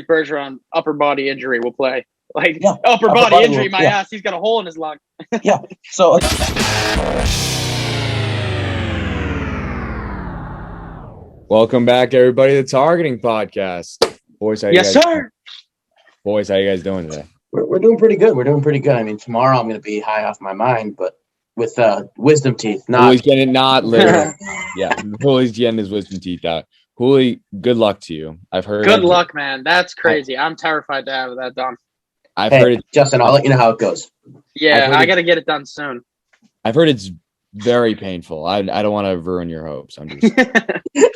Bergeron upper body injury will play. Like Yeah, upper body injury, my yeah. ass. He's got a hole in his lung. Yeah. So Welcome back, everybody, to the Targeting Podcast. Boys, how you Yes, guys sir. Boys, how you guys doing today? we're doing pretty good. We're doing pretty good. I mean, tomorrow I'm going to be high off my mind, but with wisdom teeth, not Cooley's getting not literally. Yeah, Cooley's getting his wisdom teeth out. Cooley, good luck to you. I've heard. Good luck, man. That's crazy. I'm terrified to have that done. I've Hey, heard it. Justin, I'll let you know how it goes. Yeah, heard I it- got to get it done soon. I've heard it's very painful. I don't want to ruin your hopes. I'm just.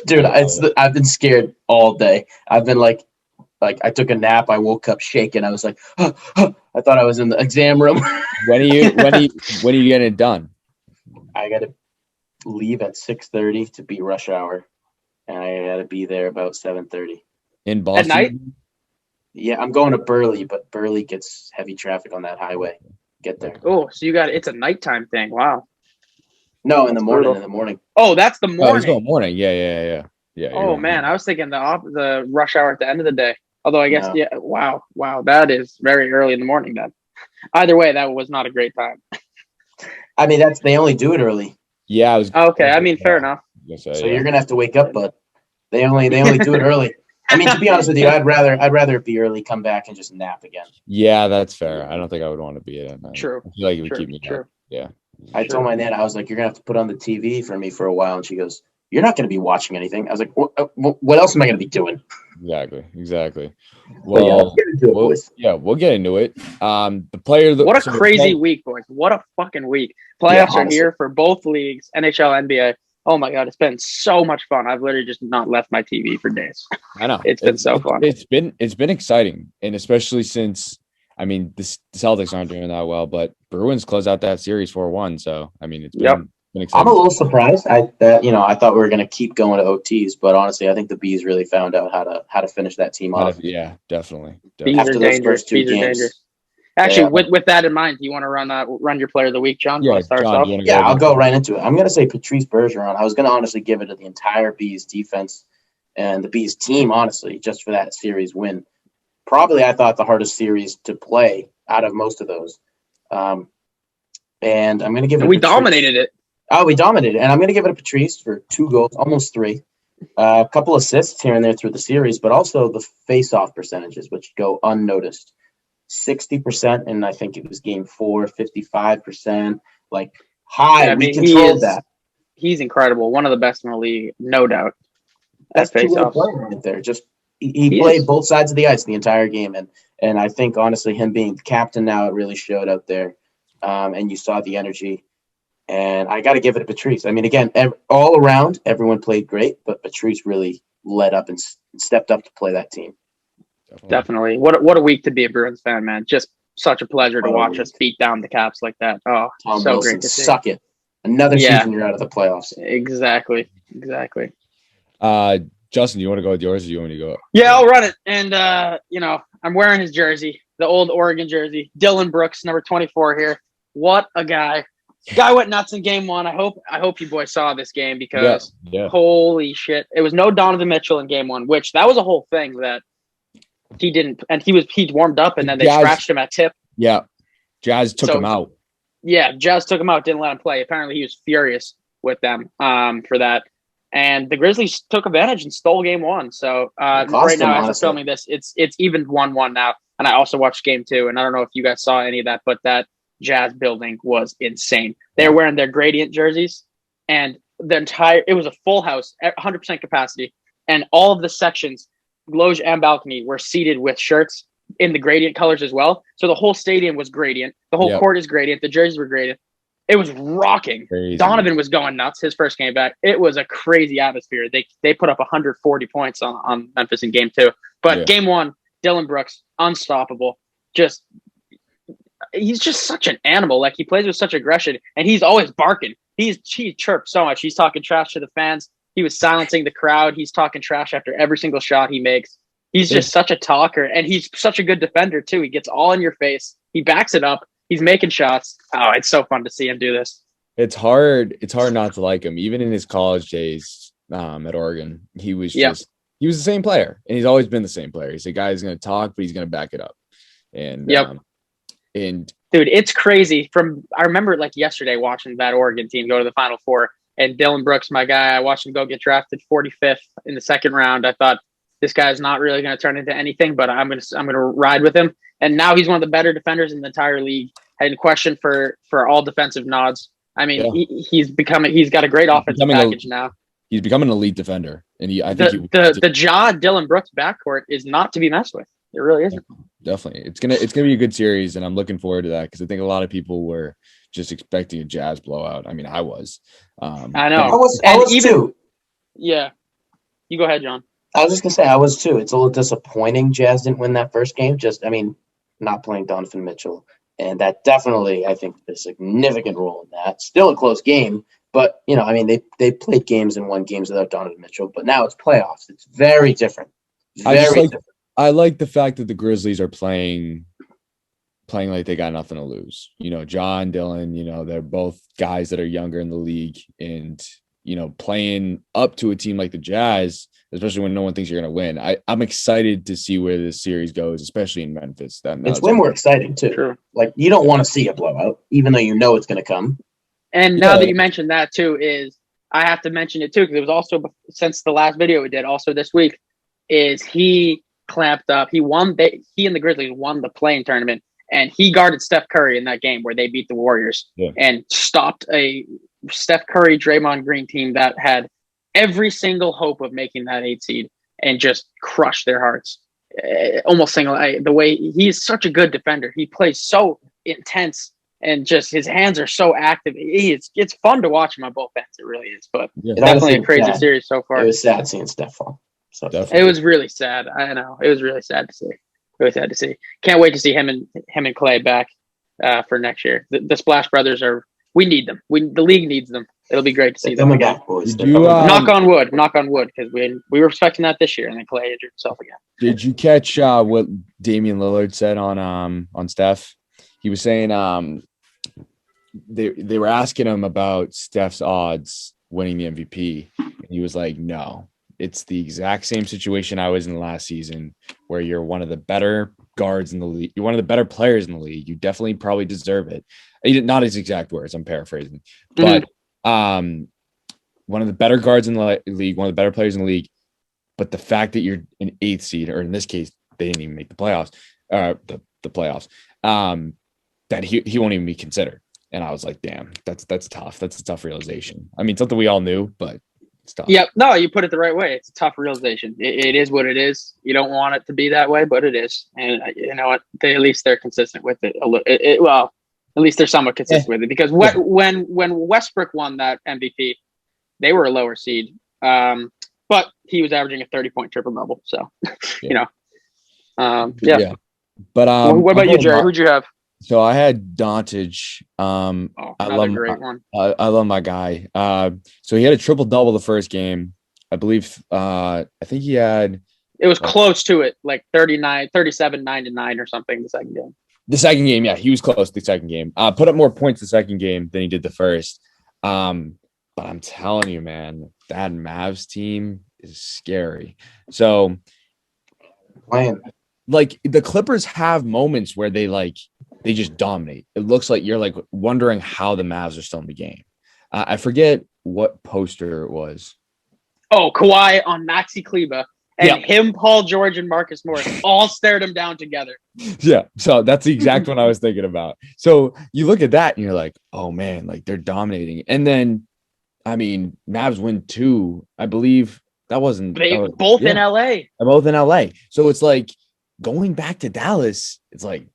Dude, I've been scared all day. I've been like I took a nap. I woke up shaking. I was like, I thought I was in the exam room. When are you getting it done? I got to leave at 6:30 to be rush hour, and I got to be there about 7:30. In Boston? night? Yeah, I'm going to Burley, but Burley gets heavy traffic on that highway. Get there. Oh, so it's a nighttime thing. Wow. No, in the morning. brutal. In the morning. Oh, that's the Oh, it's morning. going morning. Yeah. You're Oh going man, morning. I was thinking the rush hour at the end of the day. Although I guess No. yeah, wow, that is very early in the morning then. Either way, that was not a great time. I mean, they only do it early, Yeah, I was. Okay, I mean fair enough. so you're gonna have to wake up. But they only do it early. I mean, to be honest with you, I'd rather it be early, come back and just nap again. Yeah, that's fair. I don't think I would want to be it at night. True. I feel like it would True, keep me true. up. Yeah. I told my Nana, I was like, you're gonna have to put on the TV for me for a while, and she goes, you're not gonna be watching anything. I was like, what else am I gonna be doing? Exactly. But yeah, Well, let's get into it, boys. we'll get into it. The player. What a so the crazy play- week, boys. What a fucking week. Playoffs are honestly. here for both leagues, NHL, NBA. Oh my god, it's been so much fun. I've literally just not left my TV for days. I know It's been so fun. It's been exciting, and especially since the Celtics aren't doing that well, but Bruins close out that series 4-1. So I mean, it's been, Yep. been exciting. I'm a little surprised. I thought we were gonna keep going to OTs, but honestly, I think the Bees really found out how to finish that team off. Yeah, definitely. Bees After are those dangerous. first two Bees are games. dangerous. Actually, Yeah. with that in mind, do you want to run your player of the week, John? Do you Yeah, want to start us John, off? do you wanna Yeah, I'll go right into it. I'm gonna say Patrice Bergeron. I was gonna honestly give it to the entire Bees defense and the Bees team, honestly, just for that series win. Probably, I thought the hardest series to play out of most of those. And I'm gonna give it. We to Patrice. dominated it. Oh, we dominated, and I'm gonna give it to Patrice for 2 goals, almost 3. A couple assists here and there through the series, but also the face-off percentages, which go unnoticed. 60%, and I think it was game 4, 55%. Like high, Yeah, I mean, we controlled that. He's incredible. One of the best in the league, no doubt. That's That two-way face-off. play right there. Just he He played is. both sides of the ice the entire game, and I think honestly, him being the captain now, it really showed out there, and you saw the energy. And I got to give it to Patrice. I mean, again, all around, everyone played great, but Patrice really led up and stepped up to play that team. Definitely. What a week to be a Bruins fan, man. Just such a pleasure to What a watch week. us beat down the Caps like that. Oh, Tom so Wilson, great to see. suck it. Another Yeah. season you're out of the playoffs. Exactly. Justin, do you want to go with yours, or do you want me to go? Yeah, I'll run it. And I'm wearing his jersey, the old Oregon jersey. Dylan Brooks, number 24 here. What a guy. Guy went nuts in game 1. I hope you boys saw this game because Yeah. holy shit. It was no Donovan Mitchell in game 1, which that was a whole thing that he didn't, and he warmed up and then they Jazz- scratched him at tip. Yeah. Jazz took So- him out. Yeah, Jazz took him out, didn't let him play. Apparently he was furious with them for that. And the Grizzlies took advantage and stole game 1. So right cost now, them, as we're honestly. filming this, it's even 1-1 now. And I also watched game 2, and I don't know if you guys saw any of that, but that Jazz building was insane. They're wearing their gradient jerseys, and it was a full house, 100% capacity, and all of the sections, loge and balcony, were seated with shirts in the gradient colors as well. So the whole stadium was gradient. The whole Yep. court is gradient. The jerseys were gradient. It was rocking. Crazy. Donovan was going nuts his first game back. It was a crazy atmosphere. They put up 140 points on Memphis in game 2. But Yeah. game 1, Dylan Brooks, unstoppable. He's just such an animal. Like, he plays with such aggression, and he's always barking. He chirps so much. He's talking trash to the fans. He was silencing the crowd. He's talking trash after every single shot he makes. He's just such a talker, and he's such a good defender too. He gets all in your face. He backs it up. He's making shots. Oh, it's so fun to see him do this. It's hard not to like him. Even in his college days at Oregon, he was Yeah. just he was the same player, and he's always been the same player. He's a guy who's going to talk, but he's going to back it up. And and dude, it's crazy. I remember like yesterday watching that Oregon team go to the Final Four, and Dylan Brooks, my guy, I watched him go get drafted 45th in the second round. I thought this guy's not really going to turn into anything, but I'm gonna ride with him. And now he's one of the better defenders in the entire league. In question for all defensive nods. I mean, he's got a great offensive package now. He's become an elite defender, and the Ja Dylan Brooks backcourt is not to be messed with. It really isn't. Definitely, it's gonna be a good series, and I'm looking forward to that because I think a lot of people were just expecting a Jazz blowout. I mean, I was. I know. I was too. Yeah, you go ahead, John. I was just gonna say I was too. It's a little disappointing Jazz didn't win that first game. Not playing Donovan Mitchell, and that definitely I think a significant role in that. Still a close game. But, they played games and won games without Donovan Mitchell, but now it's playoffs. It's very different. Different. I like the fact that the Grizzlies are playing like they got nothing to lose. John, Dylan, they're both guys that are younger in the league and, playing up to a team like the Jazz, especially when no one thinks you're going to win. I'm excited to see where this series goes, especially in Memphis. It's way more exciting, too. True. Like, you don't want to see a blowout, even though you know it's going to come. And now that you mentioned that too, I have to mention it too, because it was also since the last video we did also this week, is he clamped up. He and the Grizzlies won the play-in tournament, and he guarded Steph Curry in that game where they beat the Warriors and stopped a Steph Curry, Draymond Green team that had every single hope of making that 8 seed and just crushed their hearts. Almost the way he's such a good defender. He plays so intense. And just his hands are so active. It's fun to watch him on both ends. It really is. But definitely a crazy series so far. It was sad seeing Steph fall. So it was really sad. I know. It was really sad to see. Really sad to see. Can't wait to see him and Clay back for next year. The Splash Brothers we need them. The league needs them. It'll be great to see them. Back, boys. Knock on wood, because we were expecting that this year, and then Clay injured himself again. Did you catch what Damian Lillard said on Steph? He was saying they were asking him about Steph's odds winning the MVP, and he was like, "No, it's the exact same situation I was in last season, where you're one of the better guards in the league. You're one of the better players in the league. You definitely probably deserve it." He did not his exact words. I'm paraphrasing, but one of the better guards in the league, one of the better players in the league. But the fact that you're an 8th seed, or in this case, they didn't even make the playoffs, the playoffs, that he won't even be considered. And I was like, damn, that's tough. That's a tough realization. I mean, something we all knew, but it's tough. Yeah, no, you put it the right way. It's a tough realization. It is what it is. You don't want it to be that way, but it is. And you know what? At least they're consistent with it. Well, at least they're somewhat consistent with it. Because when Westbrook won that MVP, they were a lower seed. But he was averaging a 30-point triple-double. So, yeah. But what about you, Jerry? Who'd you have? So I had Doncic. Great one. I love my guy. So he had a triple-double the first game. I believe I think he had it was close to it, like 37, 9-9 or something the second game. The second game, yeah, he was close the second game. Put up more points the second game than he did the first. But I'm telling you, man, that Mavs team is scary. So like the Clippers have moments where they just dominate. It looks like you're like wondering how the Mavs are still in the game. I forget what poster it was. Oh, Kawhi on Maxi Kleber and him, Paul George, and Marcus Morris all stared him down together. Yeah. So that's the exact one I was thinking about. So you look at that and you're like, oh man, like they're dominating. And then, I mean, Mavs win 2. I believe that wasn't both in LA. Both in LA. So it's like going back to Dallas, it's like,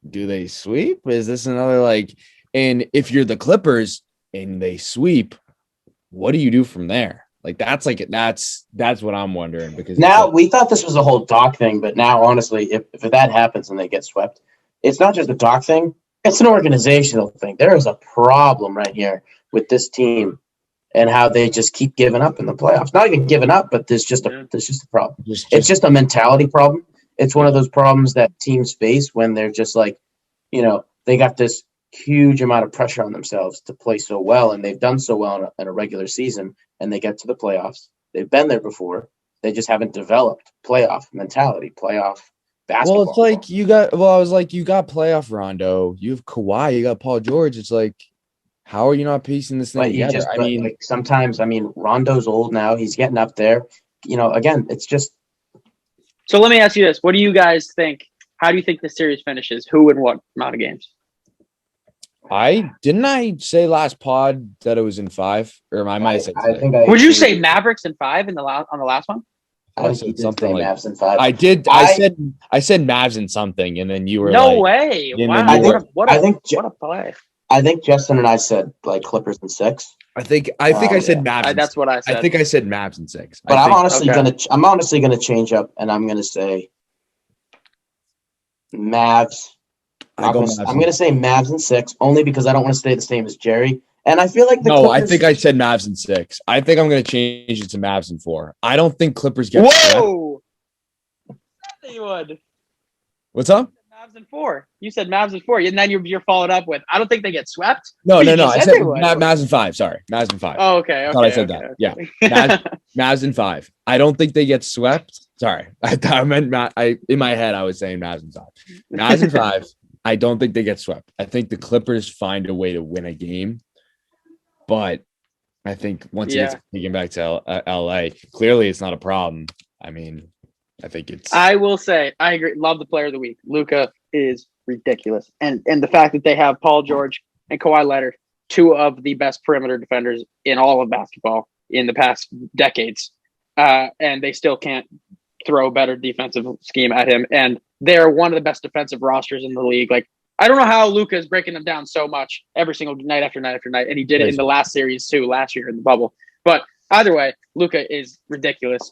do they sweep? Is this another and if you're the Clippers and they sweep, what do you do from there? Like that's what I'm wondering, because now we thought this was a whole Doc thing, but now honestly, if that happens and they get swept, it's not just a Doc thing, it's an organizational thing. There is a problem right here with this team and how they just keep giving up in the playoffs. Not even giving up, but there's just a problem. It's just a mentality problem. It's one of those problems that teams face when they're just like, they got this huge amount of pressure on themselves to play so well, and they've done so well in a regular season, and they get to the playoffs. They've been there before. They just haven't developed playoff mentality, playoff basketball. Well, it's like you got playoff Rondo, you have Kawhi, you got Paul George. It's like, how are you not piecing this thing But you together? just, like sometimes, Rondo's old now. He's getting up there. Again, it's just. So let me ask you this: what do you guys think? How do you think the series finishes? Who and what amount of games? I say last pod that it was in 5, or I might have said. I think Would you say Mavericks in 5 on the last one? I said something like Mavs in 5. I did. I said Mavs in something, and then you were no like, way. Wow, what a play. I think Justin and I said like Clippers in 6. I think I said Mavs. That's what I said. I think I said Mavs in 6. But I'm honestly gonna change up, and I'm gonna say Mavs. I'm gonna say Mavs in 6 only because I don't want to stay the same as Jerry. And I feel like Clippers, I think I said Mavs in 6. I think I'm gonna change it to Mavs in 4. I don't think Clippers get. Whoa! You would. What's up? Mavs in 4. You said Mavs in 4, and then you're followed up with, I don't think they get swept. No. I said Mavs in 5. Sorry, Mavs in 5. Oh, okay. I thought I said that. Okay. Yeah, Mavs in 5. I don't think they get swept. Sorry, I meant in my head I was saying Mavs in 5. Mavs in 5. I don't think they get swept. I think the Clippers find a way to win a game, but I think once it gets taken back to LA, clearly it's not a problem. I mean, I think it's. I will say I agree. Love the player of the week. Luka is ridiculous, and the fact that they have Paul George and Kawhi Leonard, 2 of the best perimeter defenders in all of basketball in the past decades, and they still can't throw a better defensive scheme at him, and they're one of the best defensive rosters in the league. Like, I don't know how Luka is breaking them down so much every single night after night after night, and he did it in the last series too, last year in the bubble. But either way, Luka is ridiculous.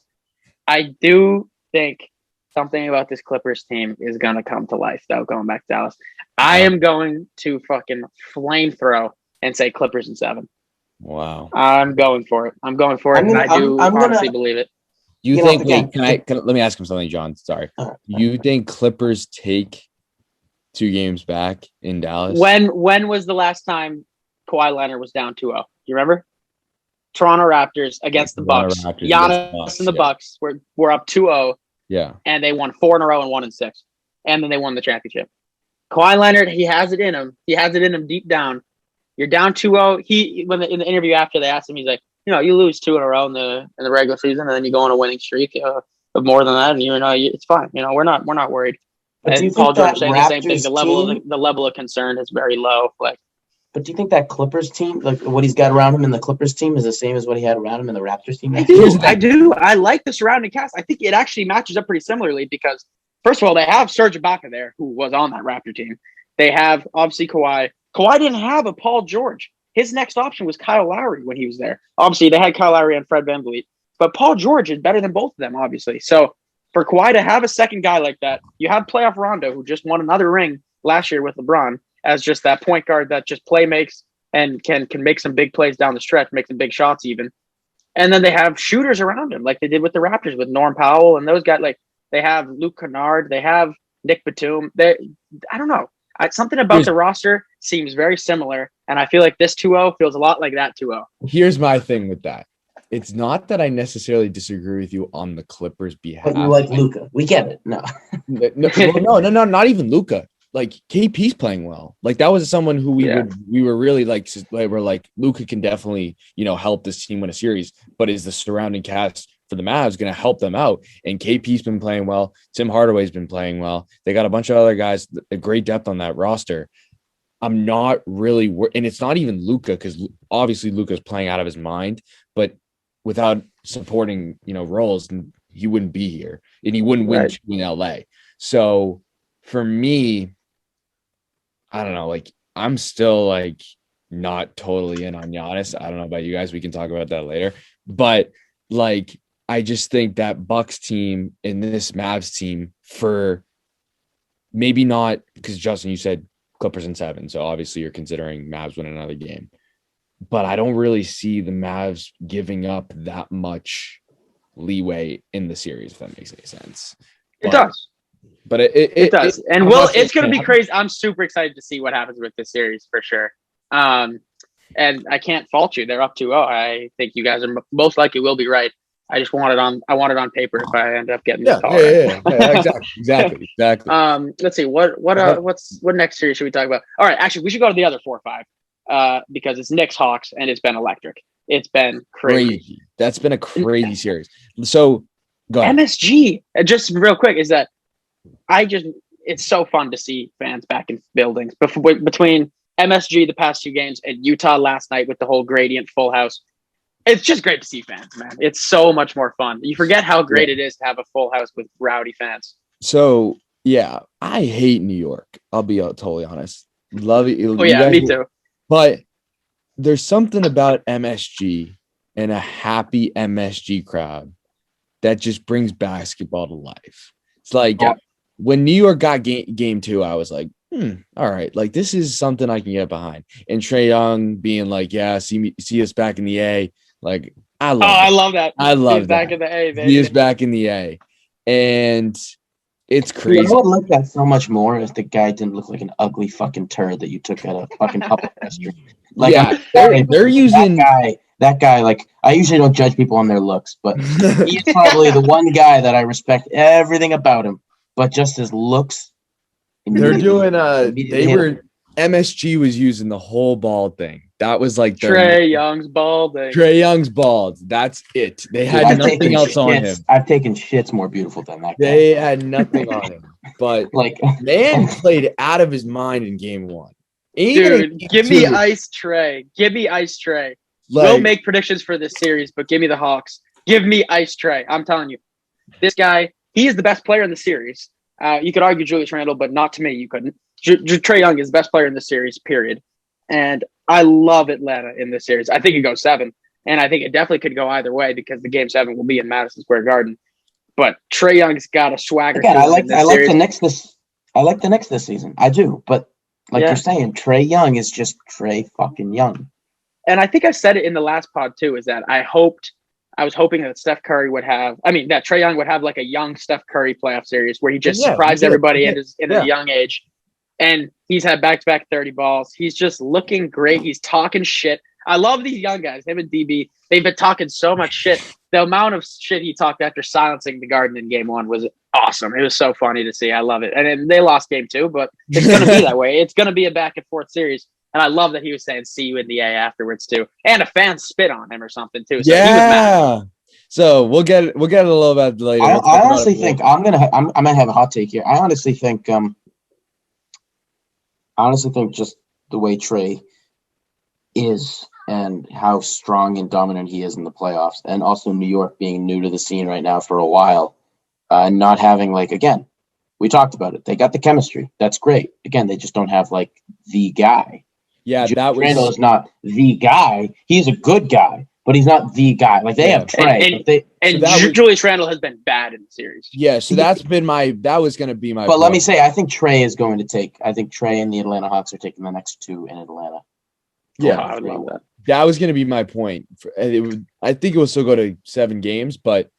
I do think something about this Clippers team is going to come to life, though, going back to Dallas. I am going to fucking flamethrow and say Clippers in 7. Wow. I'm going for it. And I do honestly believe it. You think? Let me ask him something, John. Sorry. You think Clippers take 2 games back in Dallas? When was the last time Kawhi Leonard was down 2-0? You remember? Toronto Raptors against the Bucks. Giannis and the Bucks were up 2-0. Yeah. And they won 4 in a row and 1 in 6. And then they won the championship. Kawhi Leonard, he has it in him. He has it in him deep down. You're down 2-0. In the interview after they asked him, he's like, you lose 2 in a row in the regular season, and then you go on a winning streak of more than that, and it's fine. We're not worried. But and Paul George saying the same thing. The level of concern is very low. Like, but do you think that Clippers team, like what he's got around him in the Clippers team, is the same as what he had around him in the Raptors team? I do. I like the surrounding cast. I think it actually matches up pretty similarly because, first of all, they have Serge Ibaka there, who was on that Raptor team. They have obviously Kawhi. Kawhi didn't have a Paul George. His next option was Kyle Lowry when he was there. Obviously, they had Kyle Lowry and Fred VanVleet, but Paul George is better than both of them, obviously. So for Kawhi to have a second guy like that, you have playoff Rondo, who just won another ring last year with LeBron, as just that point guard that just play makes and can make some big plays down the stretch, make some big shots even. And then they have shooters around him, like they did with the Raptors with Norm Powell and those guys. Like they have Luke Kennard, they have Nick Batum. I don't know. Something about the roster seems very similar, and I feel like this 2-0 feels a lot like that 2-0. Here's my thing with that. It's not that I necessarily disagree with you on the Clippers' behalf. But you like Luka. We get it. No, not even Luka. Like KP's playing well. Like that was someone who we were really like we're like Luka can definitely help this team win a series, but is the surrounding cast for the Mavs going to help them out? And KP's been playing well. Tim Hardaway's been playing well. They got a bunch of other guys, a great depth on that roster. I'm not really, and it's not even Luka because obviously Luka's playing out of his mind, but without supporting, roles, he wouldn't be here and he wouldn't win in LA. So for me, I don't know, like I'm still like not totally in on Giannis. I don't know about you guys. We can talk about that later, but like, I just think that Bucks team and this Mavs team for maybe not because Justin, you said Clippers in 7. So obviously you're considering Mavs win another game, but I don't really see the Mavs giving up that much leeway in the series, if that makes any sense. It does. But it does. And it's going to be crazy. I'm super excited to see what happens with this series for sure. And I can't fault you. They're up 2-0. I think you guys are most likely will be right. I just want it on paper if I end up getting Yeah, this call. exactly. Let's see what next series should we talk about? All right, actually, we should go to the other 4 or 5 because it's Knicks Hawks and it's been electric. It's been crazy. That's been a crazy series. So go ahead. MSG, just real quick, is that it's so fun to see fans back in buildings between MSG the past 2 games and Utah last night with the whole Gradient full house. It's just great to see fans, man. It's so much more fun. You forget how great it is to have a full house with rowdy fans. So yeah, I hate New York. I'll be totally honest. Love it. Oh yeah, me too. But there's something about MSG and a happy MSG crowd that just brings basketball to life. It's like when New York got game 2, I was like, all right, like this is something I can get behind. And Trae Young being like, yeah, see us back in the A. Like I love that. I love that. Back in the A, baby. He is back in the A. And it's crazy. I would like that so much more if the guy didn't look like an ugly fucking turd that you took at a fucking public restroom. Like, yeah, they're using that guy. Like, I usually don't judge people on their looks, but he's probably the one guy that I respect everything about him, but just his looks. They're doing MSG was using the whole bald thing. That was like Trae Young's balding. Trae Young's bald. That's it. They had nothing else on him. I've taken shits more beautiful than that guy. They had nothing on him. But like, man played out of his mind in game 1. Dude, give me Ice Trae. Give me Ice Trae. Like, we'll make predictions for this series, but give me the Hawks. Give me Ice Trae. I'm telling you, this guy, he is the best player in the series. You could argue Julius Randle, but not to me. You couldn't. Trae Young is the best player in the series, period. And I love Atlanta in this series. I think it goes 7, and I think it definitely could go either way because the game 7 will be in Madison Square Garden. But Trae Young's got a swagger. Again, I like the Knicks this season. I do, but you're saying, Trae Young is just Trae fucking Young. And I think I said it in the last pod too. Is that I was hoping that Steph Curry that Trae Young would have like a young Steph Curry playoff series where he just surprised everybody in a young age. And he's had back-to-back 30 balls. He's just looking great. He's talking shit. I love these young guys. Him and DB, they've been talking so much shit. The amount of shit he talked after silencing the Garden in game 1 was awesome. It was so funny to see. I love it. And then they lost game 2, but it's going to be that way. It's going to be a back-and-forth series. And I love that he was saying see you in the A afterwards too. And a fan spit on him or something too. So he was mad. So we'll get a little bit later. I honestly think I might have a hot take here. I honestly think just the way Trae is and how strong and dominant he is in the playoffs, and also New York being new to the scene right now for a while, and not having again, we talked about it. They got the chemistry. That's great. Again, they just don't have the guy. Yeah, Randle is not the guy. He's a good guy, but he's not the guy. They have Trae. Julius Randle has been bad in the series. Yeah, so that was going to be my But let me say, I think Trae is going to take. I think Trae and the Atlanta Hawks are taking the next 2 in Atlanta. Yeah, I would love that. That was going to be my point. I think it will still go to 7 games, but.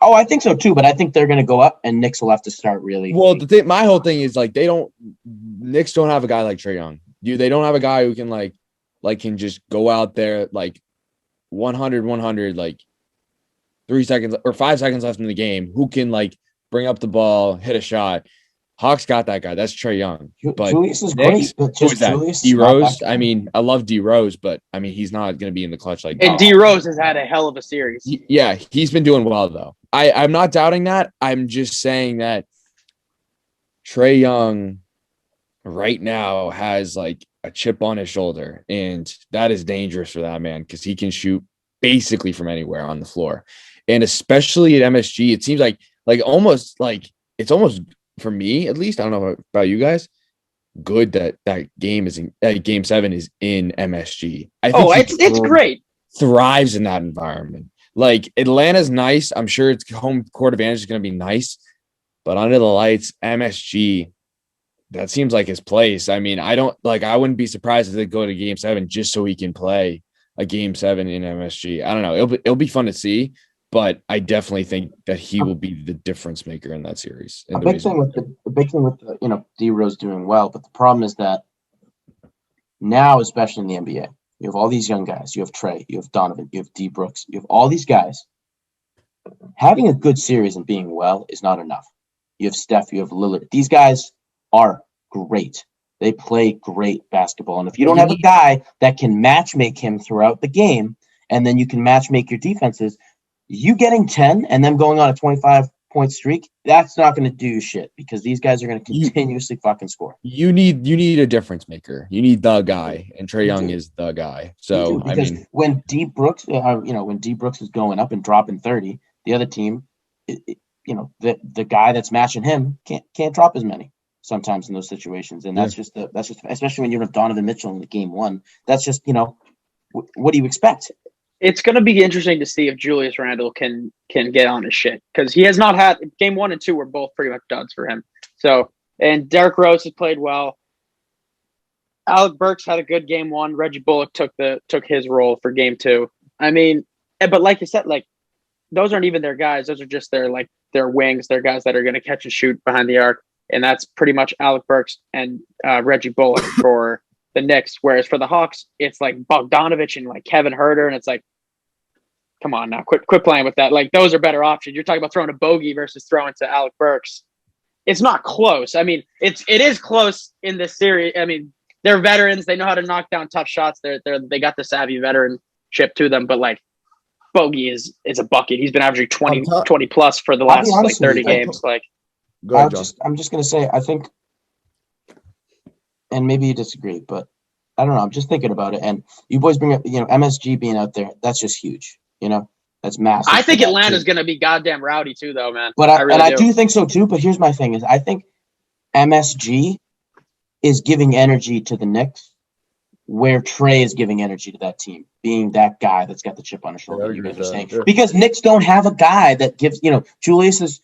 Oh, I think so too, but I think they're going to go up, and Knicks will have to start really. Well, my whole thing is Knicks don't have a guy like Trae Young. They don't have a guy who can can just go out there 100 3 seconds or 5 seconds left in the game, who can bring up the ball, hit a shot. Hawks got that guy. That's Trae Young. But Julius is great. But who is that? D Rose. I mean, I love D Rose, but I mean, he's not going to be in the clutch like that. And D Rose has had a hell of a series. Yeah, he's been doing well though. I'm not doubting that. I'm just saying that Trae Young right now has a chip on his shoulder, and that is dangerous for that man because he can shoot basically from anywhere on the floor, and especially at MSG, it seems it's almost for me at least. I don't know about you guys. Good that game is in game 7 is in MSG. I think it's great. Thrives in that environment. Atlanta's nice. I'm sure its home court advantage is going to be nice, but under the lights, MSG. That seems like his place. I mean, I wouldn't be surprised if they go to game 7 just so he can play a game 7 in MSG. I don't know. It'll be fun to see, but I definitely think that he will be the difference maker in that series. The big thing with D Rose doing well, but the problem is that now, especially in the NBA, you have all these young guys. You have Trae, you have Donovan, you have D Brooks, you have all these guys. having a good series and being well is not enough. You have Steph, you have Lillard. These guys are great. They play great basketball. And if you don't have a guy that can match make him throughout the game, and then you can match make your defenses, you getting 10 and them going on a 25-point streak, that's not going to do shit because these guys are going to continuously fucking score. You need a difference maker. You need the guy, and Trae Young is the guy. So I mean, when D Brooks, when D Brooks is going up and dropping 30, the other team, the guy that's matching him can't drop as many sometimes in those situations, and that's just especially when you have Donovan Mitchell in the game one. That's just what do you expect? It's going to be interesting to see if Julius Randle can get on his shit because he has not had game 1 and 2 were both pretty much duds for him. So, and Derrick Rose has played well. Alec Burks had a good game 1. Reggie Bullock took his role for game 2. I mean, but like you said, like those aren't even their guys. Those are just their wings. They're guys that are going to catch and shoot behind the arc, and that's pretty much Alec Burks and Reggie Bullock for the Knicks. Whereas for the Hawks, it's like Bogdanovich and like Kevin Huerter, and it's like, come on now, quit playing with that. Like those are better options. You're talking about throwing a bogey versus throwing to Alec Burks. It's not close. I mean, it is close in this series. I mean, they're veterans. They know how to knock down tough shots. They got the savvy veteranship to them. But like Bogey is a bucket. He's been averaging 20 plus for the last 30 games. Like, go ahead, John. I'm just gonna say, I think, and maybe you disagree, but I don't know. I'm just thinking about it, and you boys bring up, MSG being out there. That's just huge. That's massive. I think Atlanta's going to be goddamn rowdy too, though, man. But I do think so too. But here's my thing: is I think MSG is giving energy to the Knicks, where Trae is giving energy to that team, being that guy that's got the chip on his shoulder. You guys are saying because Knicks don't have a guy that gives. Julius is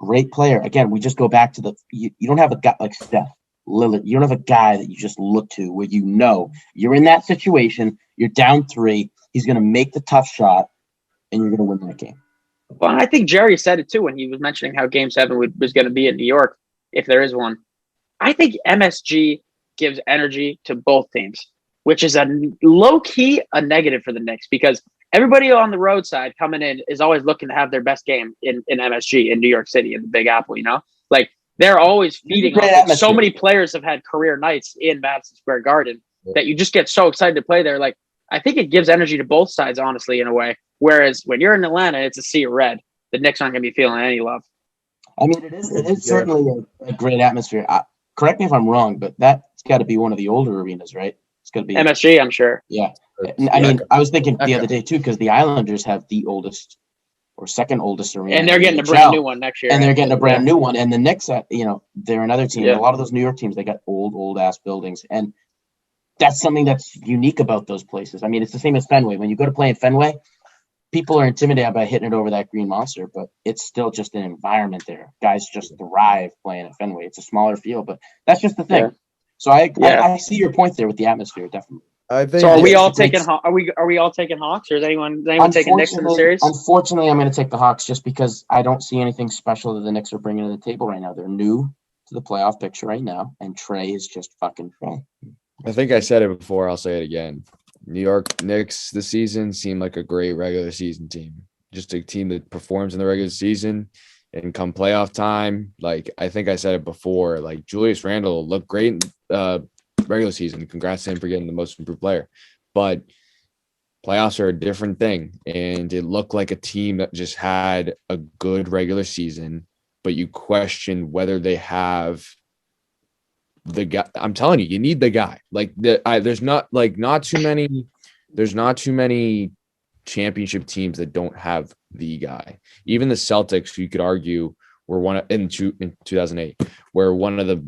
a great player. Again, we just go back to you don't have a guy like Steph, Lillard. You don't have a guy that you just look to where you're in that situation. You're down 3. He's going to make the tough shot, and you're going to win that game. Well, I think Jerry said it too when he was mentioning how Game 7 was going to be in New York, if there is one. I think MSG gives energy to both teams, which is a low-key a negative for the Knicks because everybody on the road side coming in is always looking to have their best game in MSG in New York City in the Big Apple, Like, they're always feeding off. So many players have had career nights in Madison Square Garden that you just get so excited to play there. Like, I think it gives energy to both sides, honestly, in a way. Whereas when you're in Atlanta, it's a sea of red. The Knicks aren't going to be feeling any love. I mean, it is certainly a great atmosphere. Correct me if I'm wrong, but that's got to be one of the older arenas, right? It's got to be MSG, I'm sure. Yeah. I mean, I was thinking the other day, too, because the Islanders have the oldest or second oldest arena. And they're getting a brand new one next year. And they're getting a brand new one. And the Knicks, they're another team. Yeah. A lot of those New York teams, they got old-ass buildings. And that's something that's unique about those places. I mean, it's the same as Fenway. When you go to play in Fenway, people are intimidated by hitting it over that green monster, but it's still just an environment there. Guys just thrive playing at Fenway. It's a smaller field, but that's just the thing. Yeah. So I see your point there with the atmosphere, definitely. I think so are we all taking are we all taking Hawks, or is anyone taking Knicks in the series? Unfortunately, I'm going to take the Hawks just because I don't see anything special that the Knicks are bringing to the table right now. They're new to the playoff picture right now, and Trae is just fucking Trae. I think I said it before. I'll say it again. New York Knicks this season seem like a great regular season team. Just a team that performs in the regular season, and come playoff time, like I think I said it before, like Julius Randle looked great in regular season. Congrats to him for getting the most improved player. But playoffs are a different thing, and it looked like a team that just had a good regular season, but you question whether they have the guy. I'm telling you, you need the guy. Like there's not too many championship teams that don't have the guy. Even the Celtics, you could argue, were in 2008, were one of the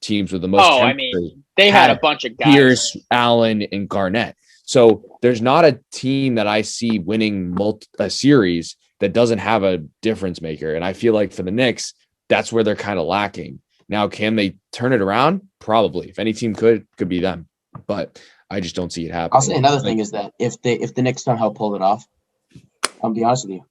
teams with the most. Oh, I mean, they had a bunch of guys: Pierce, Allen, and Garnett. So there's not a team that I see winning a series that doesn't have a difference maker. And I feel like for the Knicks, that's where they're kind of lacking. Now, can they turn it around? Probably. If any team could be them. But I just don't see it happening. I'll say another thing is that if the Knicks somehow pull it off, I'll be honest with you.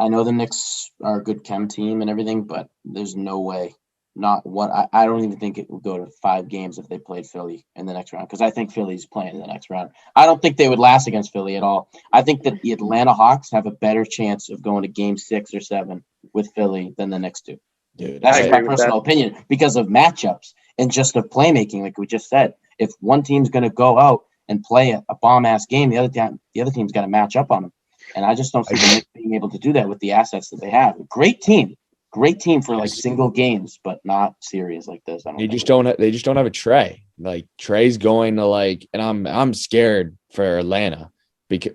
I know the Knicks are a good chem team and everything, but there's no way not one. I don't even think it would go to 5 games if they played Philly in the next round, because I think Philly's playing in the next round. I don't think they would last against Philly at all. I think that the Atlanta Hawks have a better chance of going to game 6 or 7 with Philly than the next two. Dude, That's I just my agree with personal opinion because of matchups and just of playmaking, like we just said. If one team's going to go out and play a bomb-ass game, the other team's got to match up on them. And I just don't see them being able to do that with the assets that they have. Great team for like single games, but not series like this. They just don't have a Trey. Like Trey's going to like, and I'm scared for Atlanta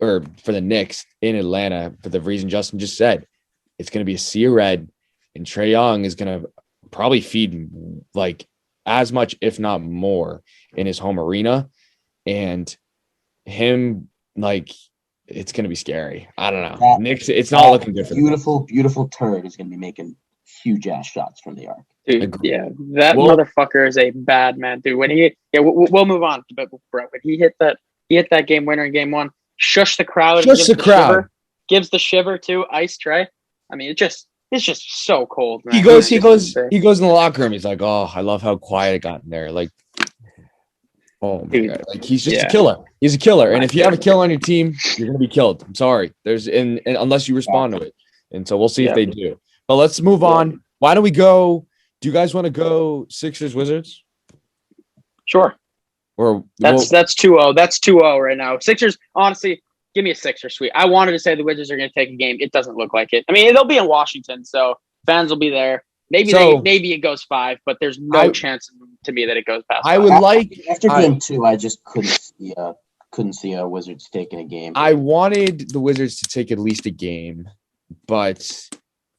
or for the Knicks in Atlanta for the reason Justin just said. It's going to be a sea of red, and Trae Young is going to probably feed like as much, if not more, in his home arena, and him like. It's going to be scary. I don't know. Knicks, it's not looking good for them. Beautiful turd is going to be making huge ass shots from the arc. Dude, Agreed. yeah, that motherfucker is a bad man, dude. When we'll move on, but bro, when he hit that game winner in game 1, shush the crowd, gives the shiver to Ice Trey. I mean, it's just so cold, man. He goes in the locker room. He's like, "Oh, I love how quiet it got in there." Like, oh my God. Like he's just a killer. He's a killer. And if you have a killer on your team, you're gonna be killed. I'm sorry. There's and unless you respond to it. And so we'll see if they do. But let's move on. Why don't we go? Do you guys want to go Sixers Wizards? Sure. Or that's 2-0. That's 2-0 right now. Sixers, honestly, give me a Sixers sweep. I wanted to say the Wizards are gonna take a game. It doesn't look like it. I mean, they'll be in Washington, so fans will be there. Maybe it goes 5, but there's no chance to me that it goes past 5. I would after game 2, I just couldn't see a Wizards taking a game. I wanted the Wizards to take at least a game, but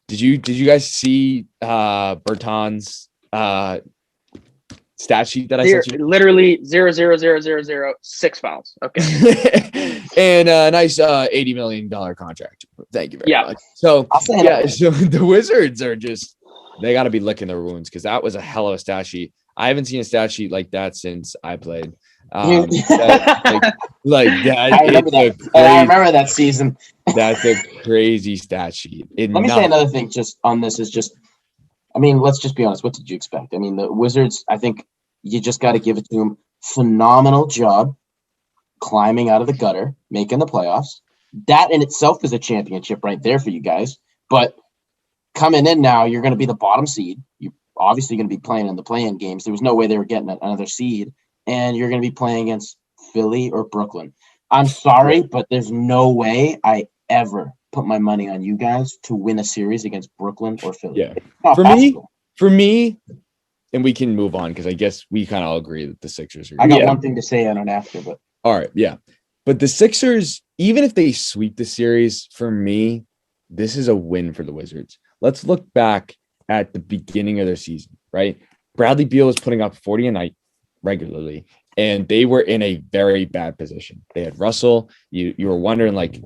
did you guys see Bertans stat sheet that I sent you? Literally 0, 6 fouls. Okay. And a nice $80 million contract. Thank you very much. So so the Wizards are just. They got to be licking their wounds because that was a hell of a stat sheet. I haven't seen a stat sheet like that since I played. I remember that season. That's a crazy stat sheet. Let me say another thing just on this is just, I mean, let's just be honest. What did you expect? I mean, the Wizards, I think you just got to give it to them. Phenomenal job climbing out of the gutter, making the playoffs. That in itself is a championship right there for you guys. But coming in now, you're going to be the bottom seed. You're obviously going to be playing in the play-in games. There was no way they were getting another seed. And you're going to be playing against Philly or Brooklyn. I'm sorry, but there's no way I ever put my money on you guys to win a series against Brooklyn or Philly. Yeah. For me, and we can move on because I guess we kind of all agree that the Sixers are. I got one thing to say on it after, but. All right, yeah. But the Sixers, even if they sweep the series, for me, this is a win for the Wizards. Let's look back at the beginning of their season, right? Bradley Beal was putting up 40 a night regularly, and they were in a very bad position. They had Russell. You were wondering, like,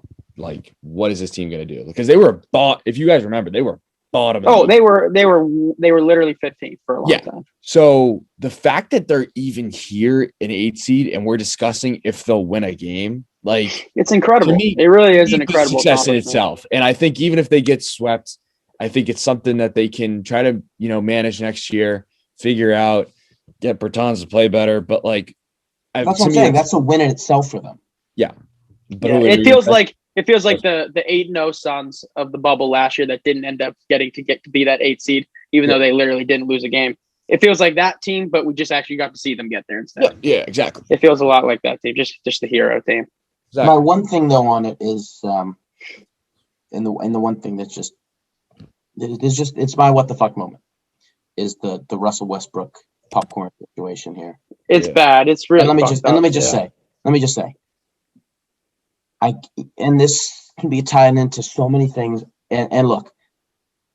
what is this team going to do? Because they were if you guys remember, they were bottom. Oh, they were literally 15th for a long time. So the fact that they're even here in 8 seed and we're discussing if they'll win a game, like, it's incredible. Me, it really is an incredible success in itself. And I think even if they get swept, I think it's something that they can try to, manage next year, figure out, get Bertans to play better. But like, that's what I'm saying. That's a win in itself for them. Yeah. But it feels like the 8-0 Suns of the bubble last year that didn't end up getting to be that 8 seed, even though they literally didn't lose a game. It feels like that team, but we just actually got to see them get there instead. Yeah, exactly. It feels a lot like that team, just the hero team. Exactly. My one thing though on it is, and the one thing that's just. It's my what the fuck moment is the Russell Westbrook popcorn situation here. It's bad. It's really. Let me just say, and this can be tied into so many things. And look,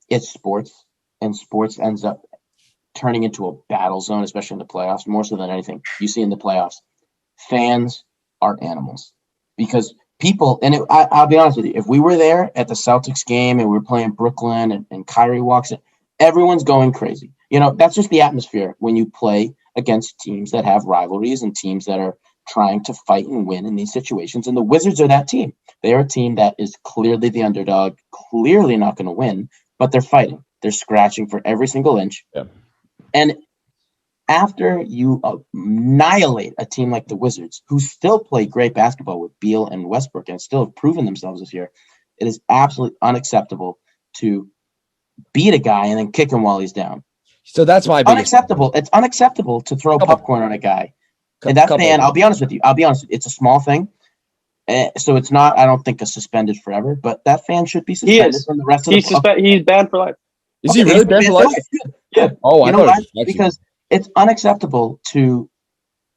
it's sports, and sports ends up turning into a battle zone, especially in the playoffs, more so than anything you see in the playoffs. Fans are animals because. People, and I'll be honest with you, if we were there at the Celtics game and we were playing Brooklyn and Kyrie walks in, everyone's going crazy. That's just the atmosphere when you play against teams that have rivalries and teams that are trying to fight and win in these situations. And the Wizards are that team. They are a team that is clearly the underdog, clearly not going to win, but they're fighting. They're scratching for every single inch. Yeah. And after you annihilate a team like the Wizards, who still play great basketball with Beal and Westbrook and still have proven themselves this year, it is absolutely unacceptable to beat a guy and then kick him while he's down. So that's my biggest unacceptable. It's unacceptable to throw popcorn on a guy. And that fan, I'll be honest with you. It's a small thing. So it's not, I don't think, a suspended forever, but that fan should be suspended from the rest of the He's banned for life. Is he really banned for life? Yeah. Oh, I know. Because it's unacceptable to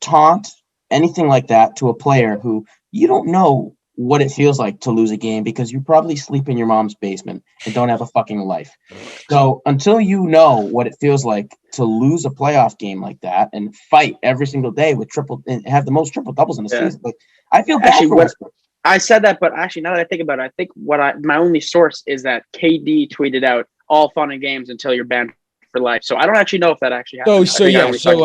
taunt anything like that to a player who you don't know what it feels like to lose a game because you probably sleep in your mom's basement and don't have a fucking life. So until you know what it feels like to lose a playoff game like that and fight every single day with triple and have the most triple doubles in the season, like, I feel bad for Westbrook. I said that, but actually, now that I think about it, I think my only source is that KD tweeted out all fun and games until you're banned for life. So I don't actually know if that actually happened. So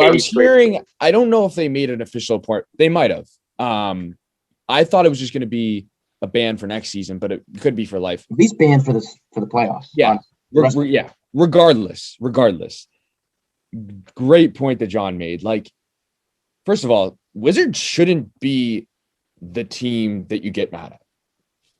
I was hearing, I don't know if they made an official point. They might have. I thought it was just going to be a ban for next season, but it could be for life. At least banned for the playoffs. Yeah. Regardless. Great point that John made. Like, first of all, Wizards shouldn't be the team that you get mad at.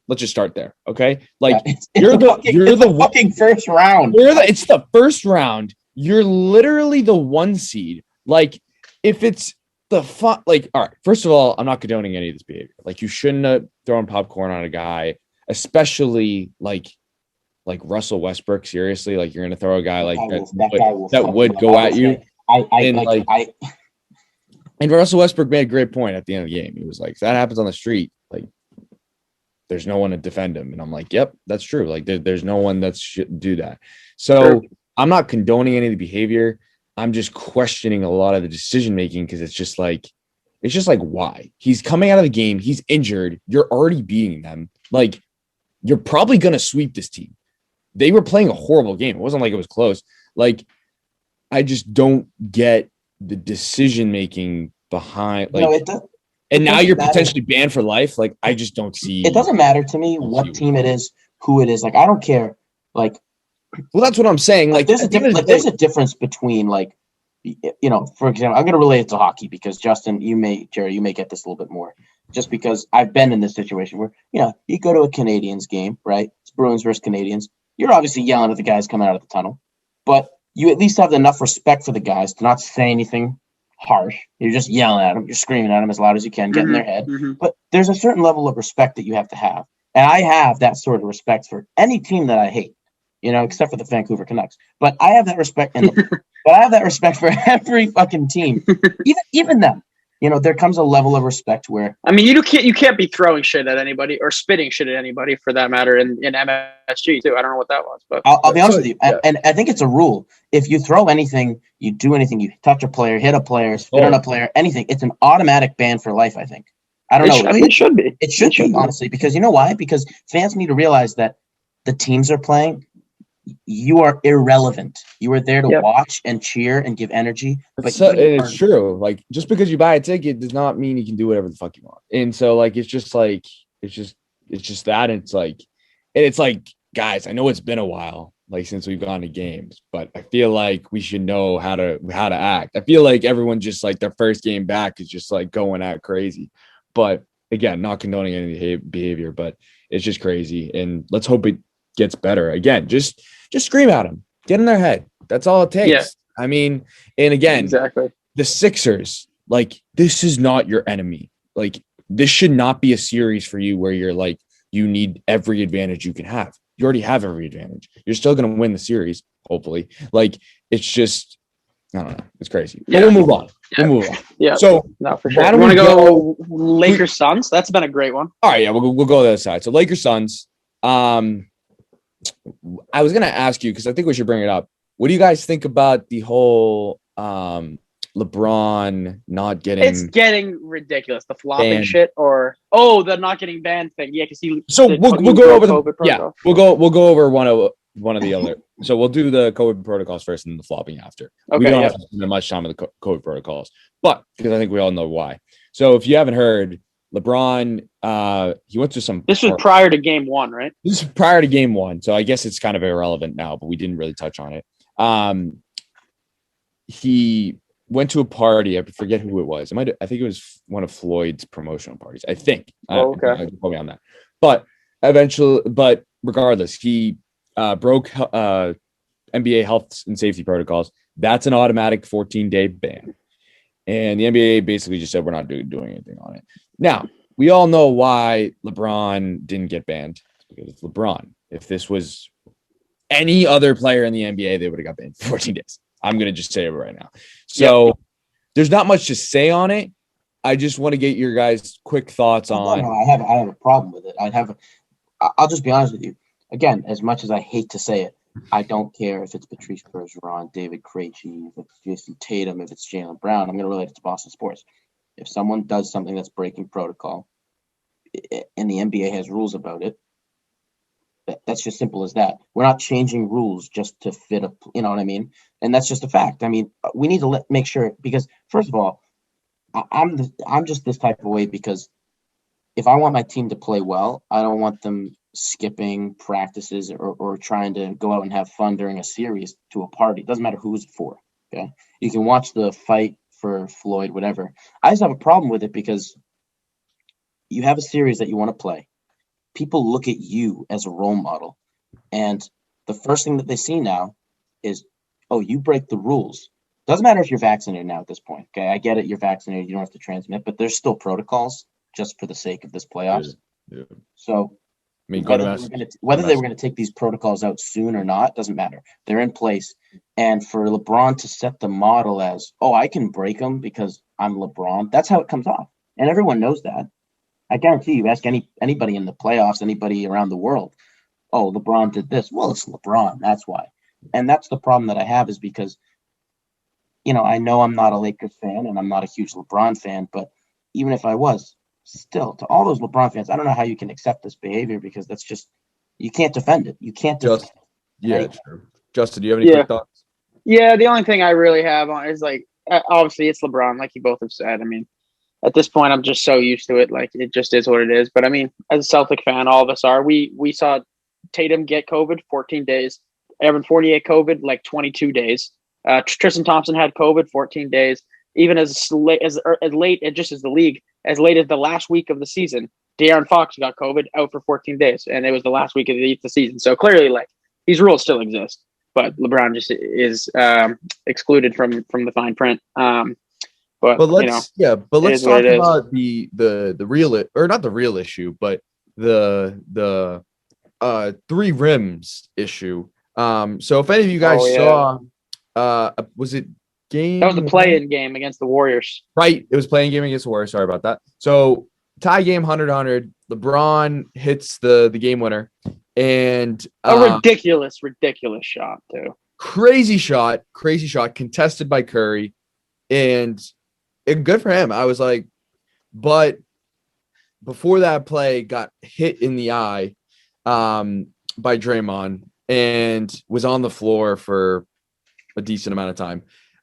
Let's just start there, okay? Like, you're the fucking first round. It's the first round. You're literally the 1 seed. Like, if it's the fun, like, all right. First of all, I'm not condoning any of this behavior. Like, you shouldn't have thrown popcorn on a guy, especially like Russell Westbrook. Seriously, like, you're gonna throw a guy like that would go at you. And Russell Westbrook made a great point at the end of the game. He was like, if that happens on the street, like, there's no one to defend him. And I'm like, yep, that's true. Like, there's no one that should do that. So I'm not condoning any of the behavior. I'm just questioning a lot of the decision making because it's just like why? He's coming out of the game. He's injured. You're already beating them. Like, you're probably going to sweep this team. They were playing a horrible game. It wasn't like it was close. Like, I just don't get the decision making behind, like, and now you're potentially banned for life. Like, I just don't see. It doesn't matter to me what team it is, who it is. Like, I don't care. Like, well, that's what I'm saying. Like, there's a difference between, like, you know, for example, I'm going to relate it to hockey because Justin, Jerry, you may get this a little bit more, just because I've been in this situation where, you know, you go to a Canadiens game, right? It's Bruins versus Canadiens. You're obviously yelling at the guys coming out of the tunnel, but you at least have enough respect for the guys to not say anything harsh. You're just yelling at them. You're screaming at them as loud as you can, get in their head. But there's a certain level of respect that you have to have. And I have that sort of respect for any team that I hate, you know, except for the Vancouver Canucks. But I have that respect. But I have that respect for every fucking team, even them. You know, there comes a level of respect where, I mean, you can't be throwing shit at anybody or spitting shit at anybody for that matter in MSG too. I don't know what that was, but I'll be honest with you, and I think it's a rule. If you throw anything, you do anything, you touch a player, hit a player, spit on a player, anything, it's an automatic ban for life. I think. I don't know. It should be. It should be, honestly, because you know why? Because fans need to realize that the teams are playing. You are irrelevant. You are there to watch and cheer and give energy. But it's true. Like, just because you buy a ticket does not mean you can do whatever the fuck you want. And so, like, it's just that. And it's like, guys, I know it's been a while, like, since we've gone to games, but I feel like we should know how to act. I feel like everyone just, like, their first game back is just, like, going out crazy. But again, not condoning any behavior, but it's just crazy. And let's hope it gets better. Again, just scream at them, get in their head. That's all it takes. Yeah. I mean, and again, exactly, the Sixers, like, this is not your enemy. Like, this should not be a series for you where you're like, you need every advantage you can have. You already have every advantage. You're still going to win the series, hopefully. Like, it's just, I don't know. It's crazy. But we'll move on. Yeah. We'll move on. Yeah. So, no, for sure. You want to go Lakers Suns? That's been a great one. All right. Yeah. We'll go to the other side. So, Lakers Suns. I was going to ask you, because I think we should bring it up. What do you guys think about the whole LeBron not getting? It's getting ridiculous. The flopping banned. Shit, or the not getting banned thing. Yeah, because we'll go over we'll go over one of the other. So we'll do the COVID protocols first and the flopping after. Okay, we don't have to spend much time on the COVID protocols, but because I think we all know why. So if you haven't heard, LeBron, he went to some. This was prior to game one, right? This is prior to game one, so I guess it's kind of irrelevant now, but we didn't really touch on it. he went to a party. I forget who it was. I think it was one of Floyd's promotional parties. I think. Oh, okay. Don't quote me on that. But regardless, he broke NBA health and safety protocols. That's an automatic 14-day ban. And the NBA basically just said, we're not doing anything on it. Now, we all know why LeBron didn't get banned. It's because it's LeBron. If this was any other player in the NBA, they would have got banned for 14 days. I'm going to just say it right now. So There's not much to say on it. I just want to get your guys' quick thoughts on. No, I have a problem with it. I'll just be honest with you. Again, as much as I hate to say it, I don't care if it's Patrice Bergeron, David Krejci, if it's Jason Tatum, if it's Jaylen Brown. I'm going to relate it to Boston sports. If someone does something that's breaking protocol, and the NBA has rules about it, that's just simple as that. We're not changing rules just to fit you know what I mean? And that's just a fact. I mean, we need to make sure, because first of all, I'm just this type of way, because if I want my team to play well, I don't want them skipping practices or trying to go out and have fun during a series to a party. It doesn't matter who it's for. Okay. You can watch the fight for Floyd, whatever. I just have a problem with it because you have a series that you want to play. People look at you as a role model. And the first thing that they see now is, oh, you break the rules. Doesn't matter if you're vaccinated now at this point. Okay. I get it. You're vaccinated. You don't have to transmit, but there's still protocols just for the sake of this playoffs. Yeah. So I mean, whether they were going to take these protocols out soon or not, doesn't matter. They're in place. And for LeBron to set the model as, oh, I can break them because I'm LeBron, that's how it comes off. And everyone knows that. I guarantee you, ask anybody in the playoffs, anybody around the world, oh, LeBron did this. Well, it's LeBron. That's why. And that's the problem that I have, is because, I know I'm not a Lakers fan and I'm not a huge LeBron fan, but even if I was, still, to all those LeBron fans, I don't know how you can accept this behavior, because that's just, you can't defend it. You can't defend it. Yeah, true. Justin, do you have any quick thoughts? Yeah, the only thing I really have on is, like, obviously it's LeBron, like you both have said. I mean, at this point, I'm just so used to it. Like, it just is what it is. But I mean, as a Celtic fan, all of us are. We saw Tatum get COVID, 14 days. Evan Fournier COVID, like 22 days. Tristan Thompson had COVID, 14 days. Even as late as just as the league, as late as the last week of the season, De'Aaron Fox got COVID, out for 14 days, and it was the last week of the season. So clearly, like, these rules still exist, but LeBron just is excluded from the fine print. But let's talk about the real, or not the real issue, but the 3 rims issue. So if any of you guys saw, was it game? That was the play-in game against the Warriors. Right. It was playing game against the Warriors. Sorry about that. So tie game 100-100. LeBron hits the game winner. And a ridiculous shot too. Crazy shot, contested by Curry. And good for him. I was like, but before that play, got hit in the eye by Draymond and was on the floor for a decent amount of time.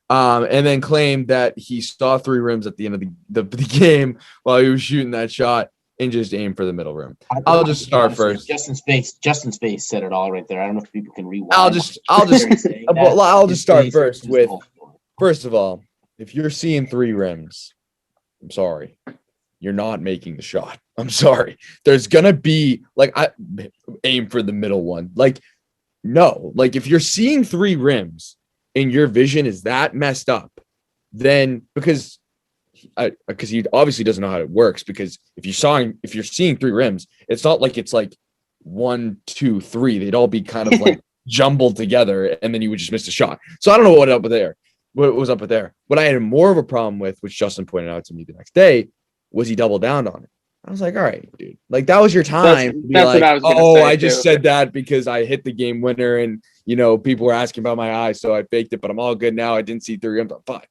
And then claimed that he saw 3 rims at the end of the game while he was shooting that shot and just aimed for the middle rim. I'll just start first. Justin Space said it all right there. I don't know if people can rewind. I'll just start first with, first of all, if you're seeing 3 rims, I'm sorry, you're not making the shot. I'm sorry. There's gonna be, like, I aim for the middle one. Like, no, like, if you're seeing 3 rims and your vision is that messed up, then because he obviously doesn't know how it works, because if you're seeing 3 rims, it's not like it's like 1, 2, 3. They'd all be kind of like jumbled together, and then you would just miss a shot. So I don't know what was up with there. What I had more of a problem with, which Justin pointed out to me the next day, was he doubled down on it. I was like, all right, dude, like, that was your time. That's like, what I was gonna say, I just said that because I hit the game winner, and people were asking about my eye, so I faked it, but I'm all good now. I didn't see 3 rims. I'm fine.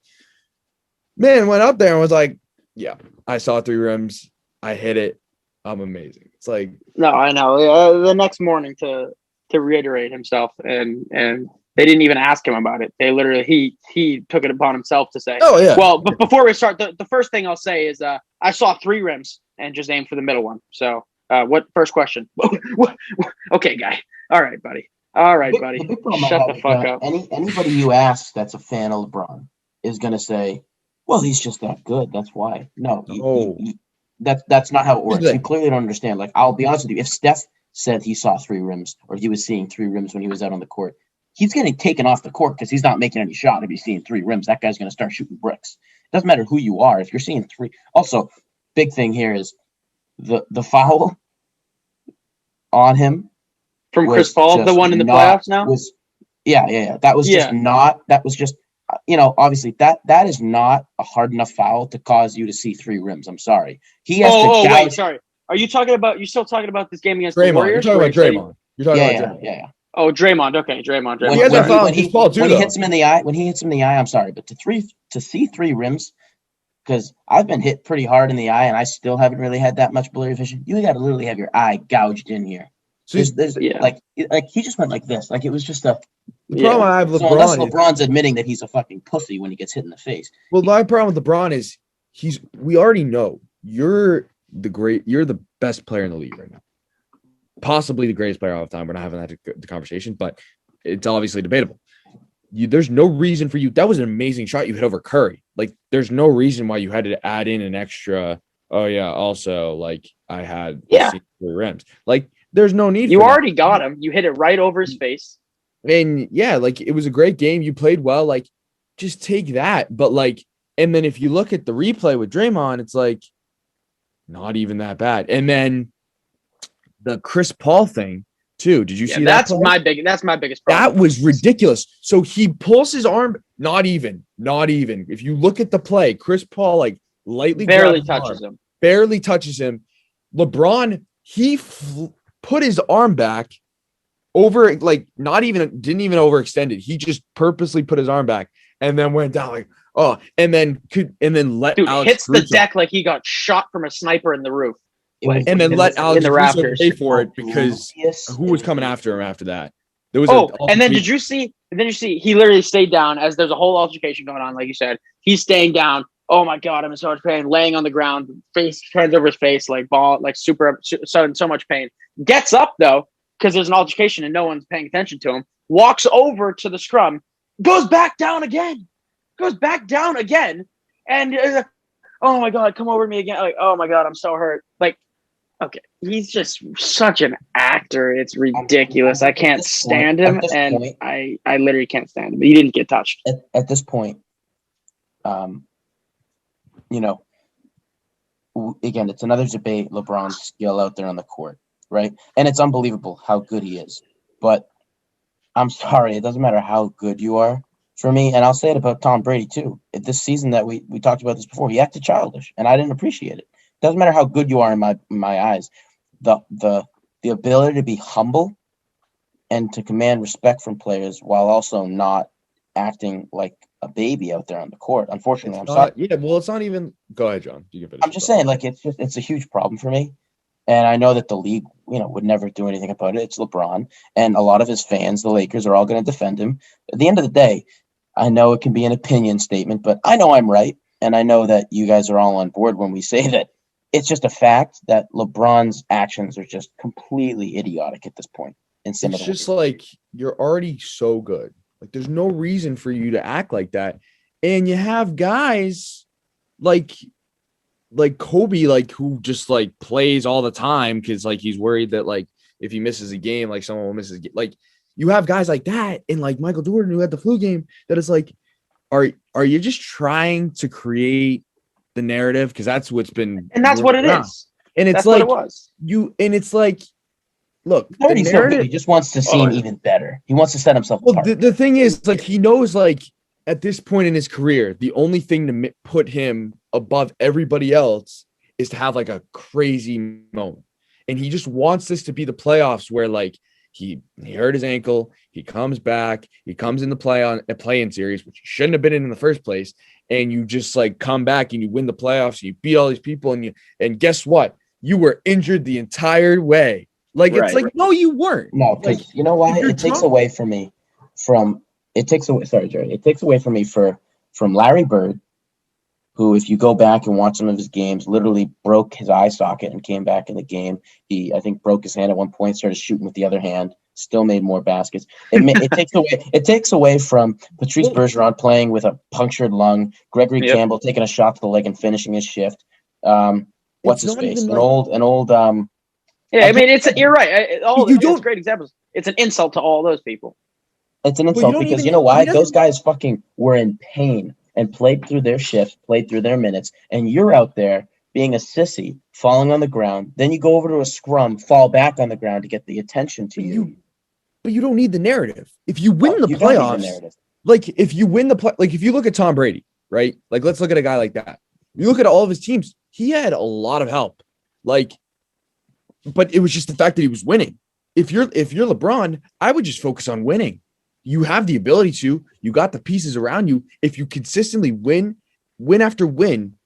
Man went up there and was like, yeah, I saw 3 rims. I hit it. I'm amazing. It's like, no, I know. The next morning to reiterate himself, and they didn't even ask him about it. They literally, he took it upon himself to say, oh yeah. Well, but before we start, the first thing I'll say is I saw 3 rims and just aimed for the middle one. So what first question? Okay, guy. All right, buddy. All right, The buddy. big problem I Shut have the with fuck up. anybody you ask that's a fan of LeBron is going to say, "Well, he's just that good. That's why." No, No. that's not how it Here's the works. You thing. clearly don't understand. Like, I'll be honest with you. If Steph said he saw 3 rims or he was seeing 3 rims when he was out on the court, he's getting taken off the court because he's not making any shot. If he's seeing 3 rims, that guy's going to start shooting bricks. It doesn't matter who you are. If you're seeing three, also, big thing here is the foul on him From was Chris Paul, the just one in the not playoffs now? was yeah. That was just Yeah. not that was just obviously that is not a hard enough foul to cause you to see 3 rims. I'm sorry. He has to Oh, wait, gouge. sorry. Are you talking about? You still talking about this game against the Draymond. You're Warriors? talking where about you said he- Draymond. You're talking about Draymond. Yeah. Oh, Draymond. Okay, Draymond. He has that foul on When Chris Paul too, when he though. hits him in the eye, I'm sorry, but to see 3 rims, because I've been hit pretty hard in the eye and I still haven't really had that much blurry vision. You got to literally have your eye gouged in here. So There's Yeah. like he just went like this, like it was just a. the problem I have with So unless LeBron is, LeBron's admitting that he's a fucking pussy when he gets hit in the face. well, my problem with LeBron is we already know you're the best player in the league right now. Possibly the greatest player of all time. We're not having that conversation, but it's obviously debatable. There's no reason for you. That was an amazing shot you hit over Curry. Like, there's no reason why you had to add in an extra. Oh yeah, also like I had 3 rims. Like, there's no need. You for already got him. You hit it right over his face. And yeah, like it was a great game. You played well. Like, just take that. But like, and then if you look at the replay with Draymond, it's like not even that bad. And then the Chris Paul thing too. Did you see that? That's my biggest problem. That was ridiculous. So he pulls his arm, not even. If you look at the play, Chris Paul like lightly barely grabs touches him. him. Barely touches him. LeBron, he put his arm back over, like didn't even overextend it. He just purposely put his arm back and then went down like, oh, and then let Dude, Alex hits the Caruso, deck like he got shot from a sniper in the roof. and then let Alex in the Caruso rafters. pay for it because who was coming after him after that? There was and then did you see? He literally stayed down as there's a whole altercation going on, like you said. He's staying down. Oh my god, I'm in so much pain. Laying on the ground, face turns over his face, like so much pain. Gets up though, because there's an altercation and no one's paying attention to him. Walks over to the scrum, goes back down again, and oh my god, come over to me again. Like, oh my god, I'm so hurt. Like, okay, he's just such an actor. It's ridiculous. I can't stand him, and I literally can't stand him. He didn't get touched. At this point, again, it's another debate. LeBron's skill out there on the court, right? And it's unbelievable how good he is. But I'm sorry, it doesn't matter how good you are. For me, and I'll say it about Tom Brady too. This season that we talked about this before, he acted childish, and I didn't appreciate it. Doesn't matter how good you are in my eyes. The ability to be humble and to command respect from players while also not acting like a baby out there on the court. Unfortunately, I'm sorry. Yeah, well, it's not even. Go ahead, John. You can finish. I'm just saying, like, it's a huge problem for me, and I know that the league, would never do anything about it. It's LeBron, and a lot of his fans, the Lakers, are all going to defend him. At the end of the day, I know it can be an opinion statement, but I know I'm right, and I know that you guys are all on board when we say that it's just a fact that LeBron's actions are just completely idiotic at this point. It's just like, you're already so good. Like, there's no reason for you to act like that. And you have guys like Kobe, like, who just like plays all the time because like he's worried that like if he misses a game, like someone will miss his game. Like, you have guys like that, and like Michael Jordan, who had the flu game, that is like, are you just trying to create the narrative? Because that's what's been, and that's what it is. And it's that's like what it was. it's like, look, the narrative, he just wants to seem even better. He wants to set himself apart. The thing is, like, he knows, like, at this point in his career, the only thing to put him above everybody else is to have like a crazy moment, and he just wants this to be the playoffs where like he hurt his ankle, he comes back, he comes in the play-in series, which he shouldn't have been in the first place, and you just like come back and you win the playoffs, and you beat all these people, and guess what? You were injured the entire way. Like, it's like, no, you weren't. No, because like, you know why? It takes away from me it takes away from me from Larry Bird, who, if you go back and watch some of his games, literally broke his eye socket and came back in the game. He, I think, broke his hand at one point, started shooting with the other hand. still made more baskets. It takes away from Patrice Bergeron playing with a punctured lung, Gregory Campbell taking a shot to the leg and finishing his shift. What's his face? An old. Yeah, I mean, you're right. It's great examples. It's an insult to all those people. It's an insult because you know why? Those guys fucking were in pain and played through their shifts, played through their minutes, and you're out there being a sissy, falling on the ground. Then you go over to a scrum, fall back on the ground to get the attention to you. But you don't need the narrative. If you win the playoffs, like if you win like if you look at Tom Brady, right? Like let's look at a guy like that. You look at all of his teams, he had a lot of help. Like, but it was just the fact that he was winning. If you're LeBron, I would just focus on winning. You have the ability to, you got the pieces around you. If you consistently win after win,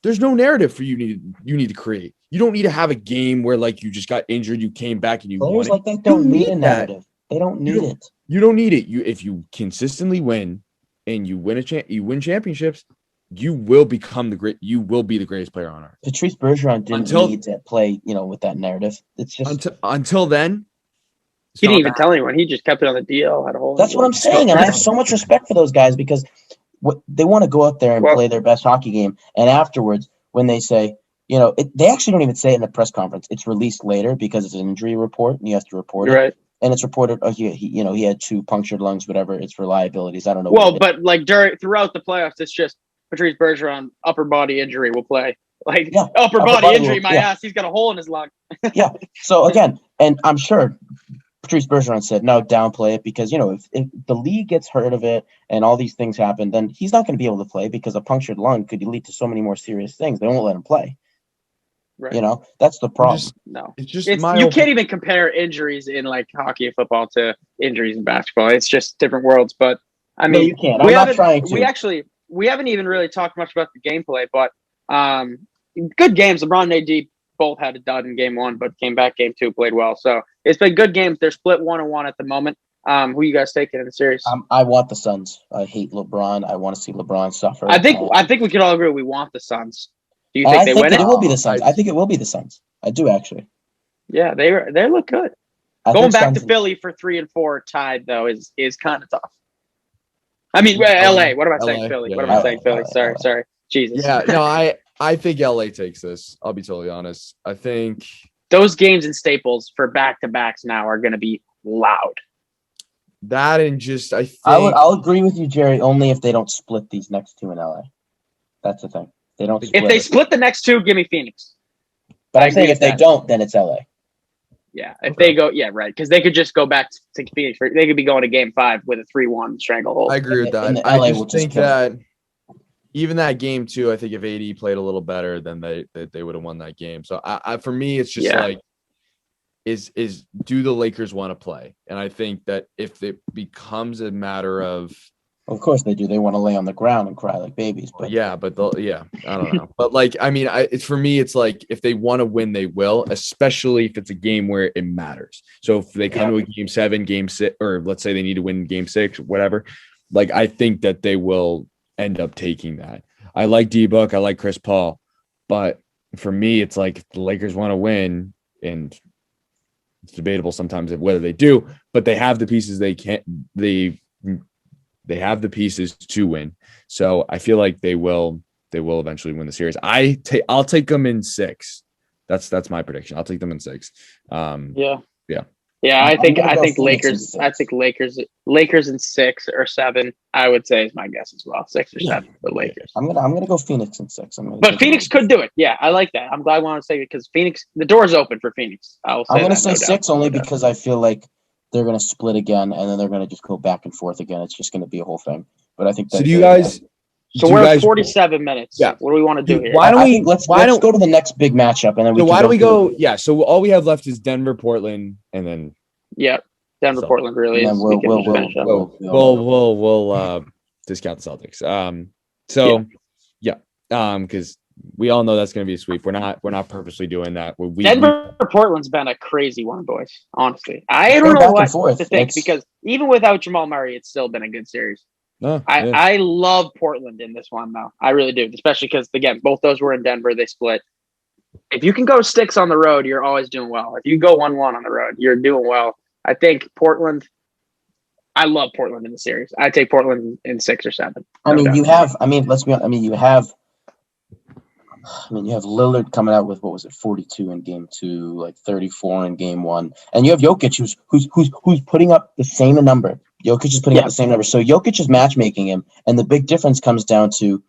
there's no narrative for you need to create. You don't need to have a game where like you just got injured, you came back and you won. Players like that don't need a narrative. They don't need it. You don't need it. If you consistently win and you win championships, you will become you will be the greatest player on earth. Patrice Bergeron didn't need to play, with that narrative. It's just until then. He didn't even tell anyone. He just kept it on the DL. That's what I'm saying, and I have so much respect for those guys because they want to go out there and play their best hockey game. And afterwards, when they say, they actually don't even say it in the press conference. It's released later because it's an injury report, and you have to report it. Right. And it's reported. Oh, he had 2 punctured lungs, whatever. It's for liabilities. I don't know. Well, but like throughout the playoffs, it's just Patrice Bergeron upper body injury will play. Like upper body injury, my ass. He's got a hole in his lung. Yeah. So again, and I'm sure Patrice Bergeron said, no, downplay it because, if the league gets hurt of it and all these things happen, then he's not going to be able to play because a punctured lung could lead to so many more serious things. They won't let him play. Right. That's the problem. You can't even compare injuries in like hockey and football to injuries in basketball. It's just different worlds. But I mean, you can't. I'm not trying to. We haven't even really talked much about the gameplay, but good games. LeBron and AD both had a dud in game 1, but came back game 2, played well. So it's been good games. They're split 1-1 at the moment. Who you guys taking in the series? I want the Suns. I hate LeBron. I want to see LeBron suffer. I think we can all agree we want the Suns. Do you think they win it? It will be the Suns. I think it will be the Suns. I do actually. Yeah, they look good. Going back to Philly for 3 and 4 tied though is kind of tough. I mean, LA. What am I saying? Philly. What am I saying? Philly. Sorry. Jesus. Yeah, no, I think LA takes this. I'll be totally honest. I think those games in Staples for back-to-backs now are going to be loud. That and just I'll agree with you, Jerry, only if they don't split these next 2 in LA. That's the thing. They don't. If they split the next 2, give me Phoenix. But I'm saying if they don't, then it's LA. Yeah, if they go, right, because they could just go back to Phoenix. They could be going to Game 5 with a 3-1 stranglehold. I agree with that. I just think that even that game too. I think if AD played a little better, then they would have won that game. So for me, it's just like, is do the Lakers want to play? And I think that if it becomes a matter of course they do. They want to lay on the ground and cry like babies. But I don't know. But like, I mean, it's for me, it's like if they want to win, they will, especially if it's a game where it matters. So if they come to a game 7, game 6, or let's say they need to win game 6, whatever, like I think that they will end up taking that. I like D-Book, I like Chris Paul, but for me, it's like if the Lakers want to win, and it's debatable sometimes whether they do, but they have the pieces. They have the pieces to win. So I feel like they will eventually win the series. I'll take them in 6. That's my prediction. I'll take them in 6. I think Lakers. I think Lakers in 6 or 7. I would say is my guess as well. 6 or 7 for Lakers. I'm gonna go Phoenix in 6. But Phoenix could do it. Yeah, I like that. I'm glad I want to say it because Phoenix, the door's open for Phoenix. I'm gonna say 6 only because I feel like they're going to split again, and then they're going to just go back and forth again. It's just going to be a whole thing. But I think. So do you guys? So we're at 47 minutes. Yeah. What do we want to do here? Why don't we? Let's go to the next big matchup, and then. Why don't we go? Yeah. So all we have left is Denver, Portland, and then. Yeah, Denver, Portland really is. We'll discount the Celtics. Because we all know that's going to be a sweep. We're not purposely doing that. Denver Portland's been a crazy one, boys. Honestly, I don't know what to think because even without Jamal Murray, it's still been a good series. I love Portland in this one, though. I really do, especially because again, both those were in Denver. They split. If you can go 6 on the road, you're always doing well. If you go 1-1 on the road, you're doing well. I think Portland. I love Portland in the series. I take Portland in 6 or 7. I mean, doubt. you have. I mean, let's be honest. I mean, you have Lillard coming out with, what was it, 42 in game 2, like 34 in game 1, and you have Jokic who's putting up the same number. Jokic is putting up the same number. So Jokic is matchmaking him, and the big difference comes down to,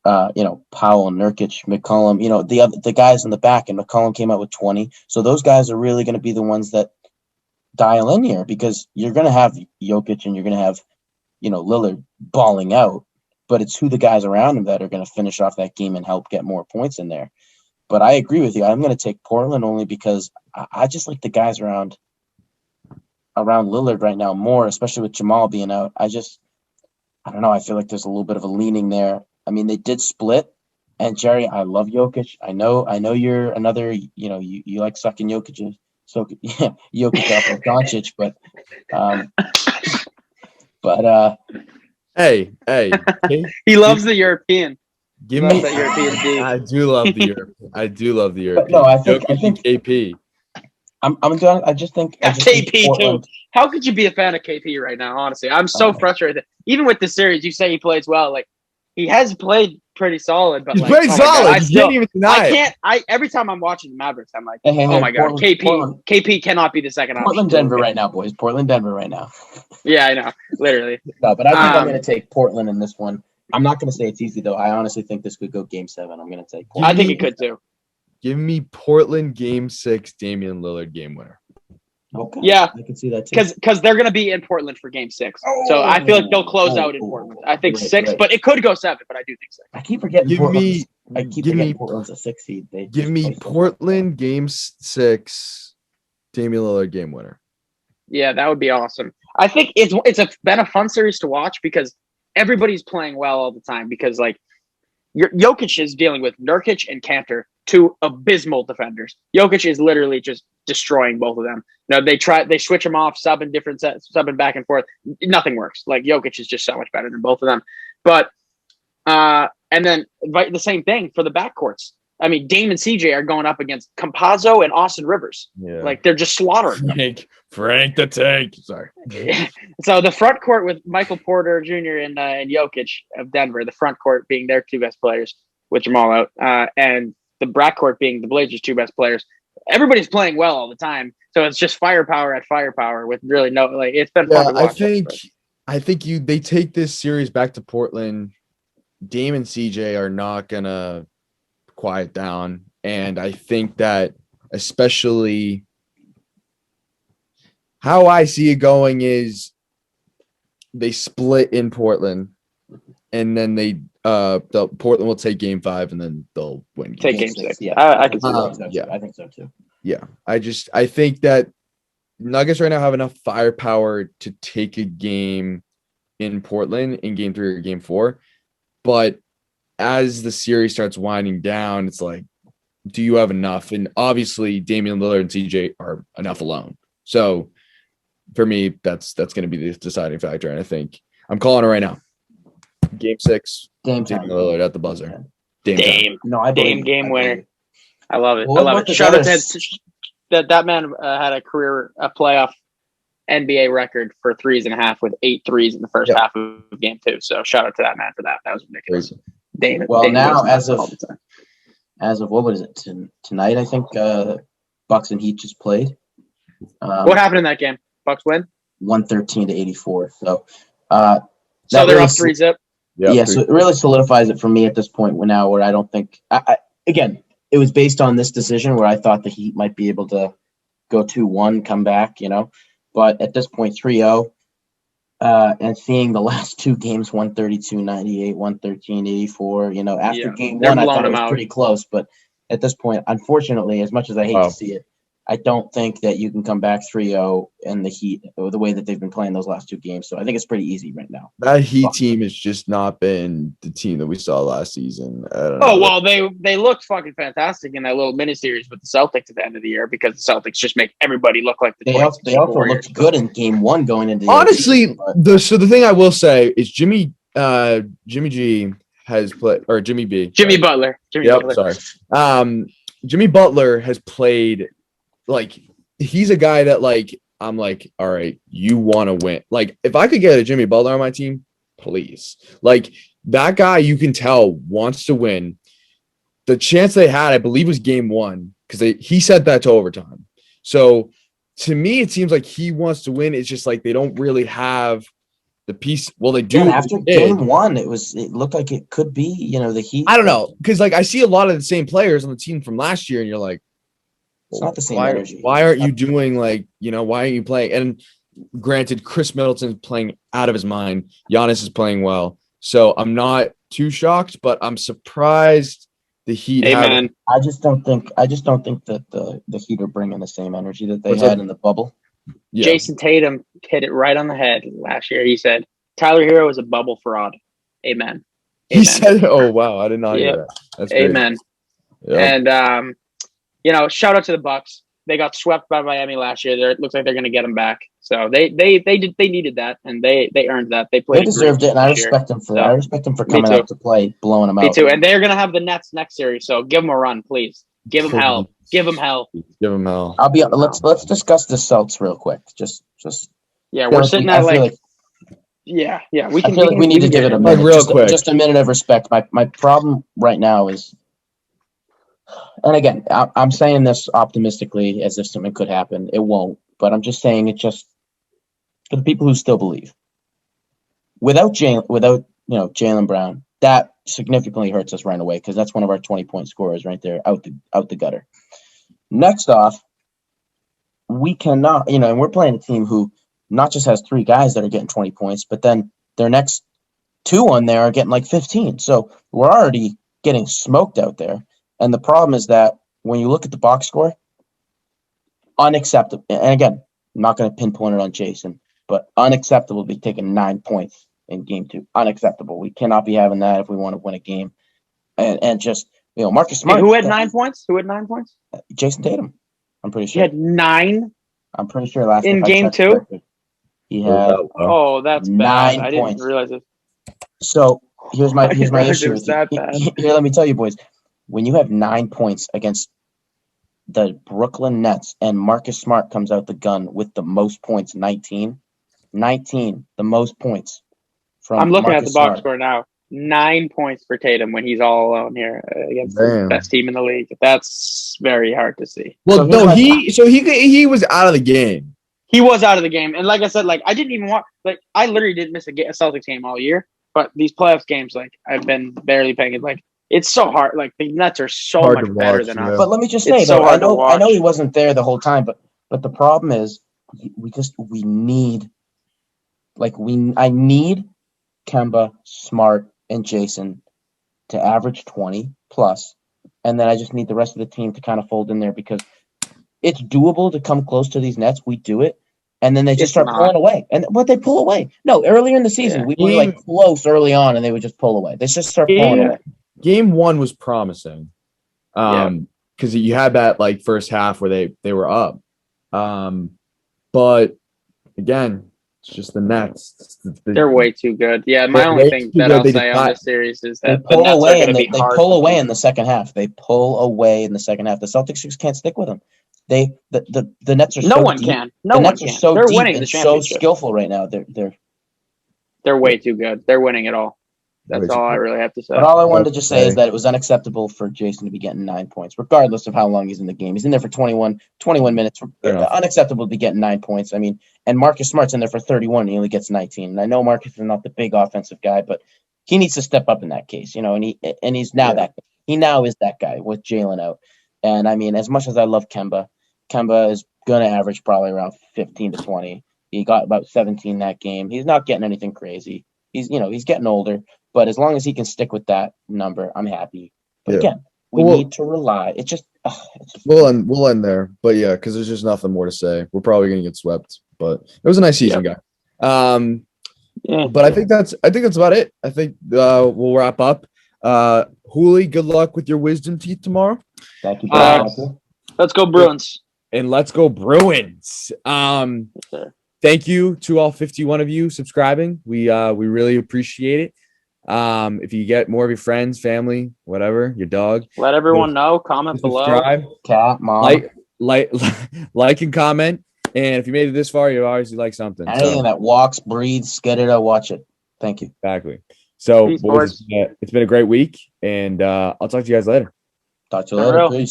Powell, Nurkic, McCollum. The guys in the back, and McCollum came out with 20. So those guys are really going to be the ones that dial in here, because you're going to have Jokic and you're going to have, Lillard balling out, but it's who the guys around him that are going to finish off that game and help get more points in there. But I agree with you. I'm going to take Portland only because I just like the guys around Lillard right now more, especially with Jamal being out. I don't know. I feel like there's a little bit of a leaning there. I mean, they did split, and Jerry, I love Jokic. I know you're another, you like sucking Jokic. So yeah, Jokic off of Doncic, Hey, he loves the European. give Love me. that European D. I do love the European. I do love the European. no, I think KP. I'm done. I just think KP Portland, too. How could you be a fan of KP right now? Honestly, I'm so frustrated. Even with the series, you say he plays well. Like, he has played pretty solid, but He's like, pretty oh my solid. God, You can't even deny it. every time I'm watching the Mavericks, I'm like, Hey, oh my God, Portland, KP cannot be the second option. Portland, Denver right now, boys. Portland, Denver right now. Yeah, I know, literally. No, but I think I'm going to take Portland in this one. I'm not going to say it's easy, though. I honestly think this could go game 7. I'm going to take Portland. I think it could too. Give me Portland game 6, Damian Lillard game winner. Okay. Yeah, I can see that too. because they're going to be in Portland for game 6. So I feel like they'll close out in Portland. I think 6, but it could go 7, but I do think 6. I keep forgetting Give Portland. me Portland's a 6 seed. Give me Portland game 6, Damian Lillard game winner. Yeah, that would be awesome. I think been a fun series to watch because everybody's playing well all the time, because like Jokic is dealing with Nurkic and Kanter, 2 abysmal defenders. Jokic is literally just destroying both of them. They switch them off, subbing different sets, subbing back and forth. Nothing works. Like, Jokic is just so much better than both of them. But and then the same thing for the backcourts. I mean, Dame and CJ are going up against Campazzo and Austin Rivers. Yeah. Like, they're just slaughtering them. Frank the Tank. Sorry. So the front court with Michael Porter Jr. and Jokic of Denver, the front court being their 2 best players with Jamal out, and the backcourt being the Blazers' 2 best players. Everybody's playing well all the time, so it's just firepower at firepower with really no, like, it's been fun to watch. I think they take this series back to Portland. Dame and CJ are not gonna quiet down, and I think that, especially how I see it going, is they split in Portland, and then Portland will take game 5, and then they'll win Take game 6. Yeah, I can see that. Yeah, I think so too. Yeah, I think that Nuggets right now have enough firepower to take a game in Portland in game 3 or game 4, but as the series starts winding down, it's like, do you have enough? And obviously, Damian Lillard and CJ are enough alone. So for me, that's going to be the deciding factor. And I think I'm calling it right now. Game 6, Damian Lillard at the buzzer. Dame. No, I believe Dame game winner. I love it. Well, I love it. Shout out this to that man had a playoff NBA record for 3.5 with 8 threes in the first half of game 2. So shout out to that man for that. That was ridiculous. Crazy. Dame. Well, Dame now as of what was it tonight? I think Bucks and Heat just played. What happened in that game? Bucks win 113 to 84. So they're really up 3-zip. Yeah, so it really solidifies it for me at this point now, where I don't think again, it was based on this decision where I thought the Heat might be able to go 2-1, come back, but at this point 3-0, and seeing the last 2 games, 132-98, 113-84, after game 1, I thought it was pretty close, but at this point, unfortunately, as much as I hate to see it, I don't think that you can come back 3-0 in the Heat the way that they've been playing those last 2 games. So I think it's pretty easy right now. That Heat team has just not been the team that we saw last season. I don't know. Oh, well, they looked fucking fantastic in that little mini-series with the Celtics at the end of the year, because the Celtics just make everybody look like the They also looked good in game 1 going into the honestly, the thing I will say is Jimmy G has played, or Jimmy B. Jimmy Butler. Sorry. Jimmy Butler has played, like, he's a guy that, like, I'm like, all right, you want to win. Like, if I could get a Jimmy Butler on my team, please. Like, that guy, you can tell, wants to win. The chance they had, I believe, was game 1 because he sent that to overtime. So to me, it seems like he wants to win. It's just like they don't really have the piece. Well, they do. Yeah, after game 1, it looked like it could be, the Heat. I don't know, because like I see a lot of the same players on the team from last year, and you're like, it's not the same energy. Why aren't you doing like, why aren't you playing? And granted, Chris Middleton's playing out of his mind. Giannis is playing well, so I'm not too shocked, but I'm surprised the Heat. Amen. I just don't think that the Heat are bringing the same energy that they had in the bubble. Yeah. Jason Tatum hit it right on the head last year. He said Tyler Hero is a bubble fraud. Amen. He said, "Oh wow, I did not hear that." That's amen. Yep. And shout out to the Bucks. They got swept by Miami last year. It looks like they're going to get them back. So they needed that, and they earned that. They deserved it, and I respect them for that. I respect them for coming out to play, blowing them out. Me too. And they're going to have the Nets next series. So give them a run, please. Give them hell. Give them hell. Give them hell. Let's discuss the Celtics real quick. Just yeah, we're sitting at like yeah. We need to give it a minute, real quick. Just a minute of respect. My problem right now is, and again, I'm saying this optimistically as if something could happen. It won't, but I'm just saying it just for the people who still believe. Without Jaylen Brown, that significantly hurts us right away because that's one of our 20-point scorers right there out the gutter. Next off, we cannot, and we're playing a team who not just has 3 guys that are getting 20 points, but then their next 2 on there are getting like 15. So we're already getting smoked out there. And the problem is that when you look at the box score, unacceptable. And again, I'm not going to pinpoint it on Jason, but unacceptable to be taking 9 points in game 2. Unacceptable. We cannot be having that if we want to win a game. And just, Marcus Smart. Who had 9 points? Jason Tatum. I'm pretty sure. He had 9? I'm pretty sure last in game 2? He had that's 9 bad. I points. didn't realize it. So here's my issue. Here, let me tell you, boys. When you have 9 points against the Brooklyn Nets and Marcus Smart comes out the gun with the most points, 19, the most points from I'm looking Marcus at the box Smart. score now. 9 points for Tatum when he's all alone here against the best team in the league. That's very hard to see. Well, he was out of the game. He was out of the game, and like I said, I didn't even want. I literally didn't miss a Celtics game all year. But these playoffs games, I've been barely paying it. It's so hard. The Nets are so hard much better than us. But let me just say, though, I know he wasn't there the whole time, but the problem is we need I need Kemba, Smart, and Jason to average 20 plus, and then I just need the rest of the team to kind of fold in there because it's doable to come close to these Nets. We do it, and then they just start pulling away. And what they pull away? No, earlier in the season we were close early on, and they would just pull away. They just start pulling away. Game 1 was promising, because you had that first half where they were up, but again, it's just the Nets. They're way too good. Yeah, my only thing that I'll say on this series is that they pull away, and they pull away in the second half. They pull away in the second half. The Celtics just can't stick with them. The Nets are no one can. No one can. They're winning the championship. So skillful right now. They're way too good. They're winning it all. That's all I really have to say. But all I wanted to just say is that it was unacceptable for Jason to be getting 9 points, regardless of how long he's in the game. He's in there for 21 minutes. Unacceptable to be getting 9 points. I mean, and Marcus Smart's in there for 31, and he only gets 19. And I know Marcus is not the big offensive guy, but he needs to step up in that case, and he's now that guy. He now is that guy with Jaylen out. And I mean, as much as I love Kemba is going to average probably around 15 to 20. He got about 17 that game. He's not getting anything crazy. He's getting older. But as long as he can stick with that number, I'm happy. But again, we need to rely. We'll end there. But yeah, because there's just nothing more to say. We're probably gonna get swept. But it was a nice season, guy. But I think that's about it. I think we'll wrap up. Hooli, good luck with your wisdom teeth tomorrow. Thank you. Let's go Bruins. And let's go Bruins. Thank you to all 51 of you subscribing. We really appreciate it. If you get more of your friends, family, whatever, your dog, let everyone know. Comment below. Subscribe. Cat, mom. Like and comment. And if you made it this far, you obviously like something. Anything So, that walks, breathes, get it out, watch it. Thank you. exactly. So, Peace, boys, boys. it's been a great week, and I'll talk to you guys later. Talk to you Unreal. later. Peace.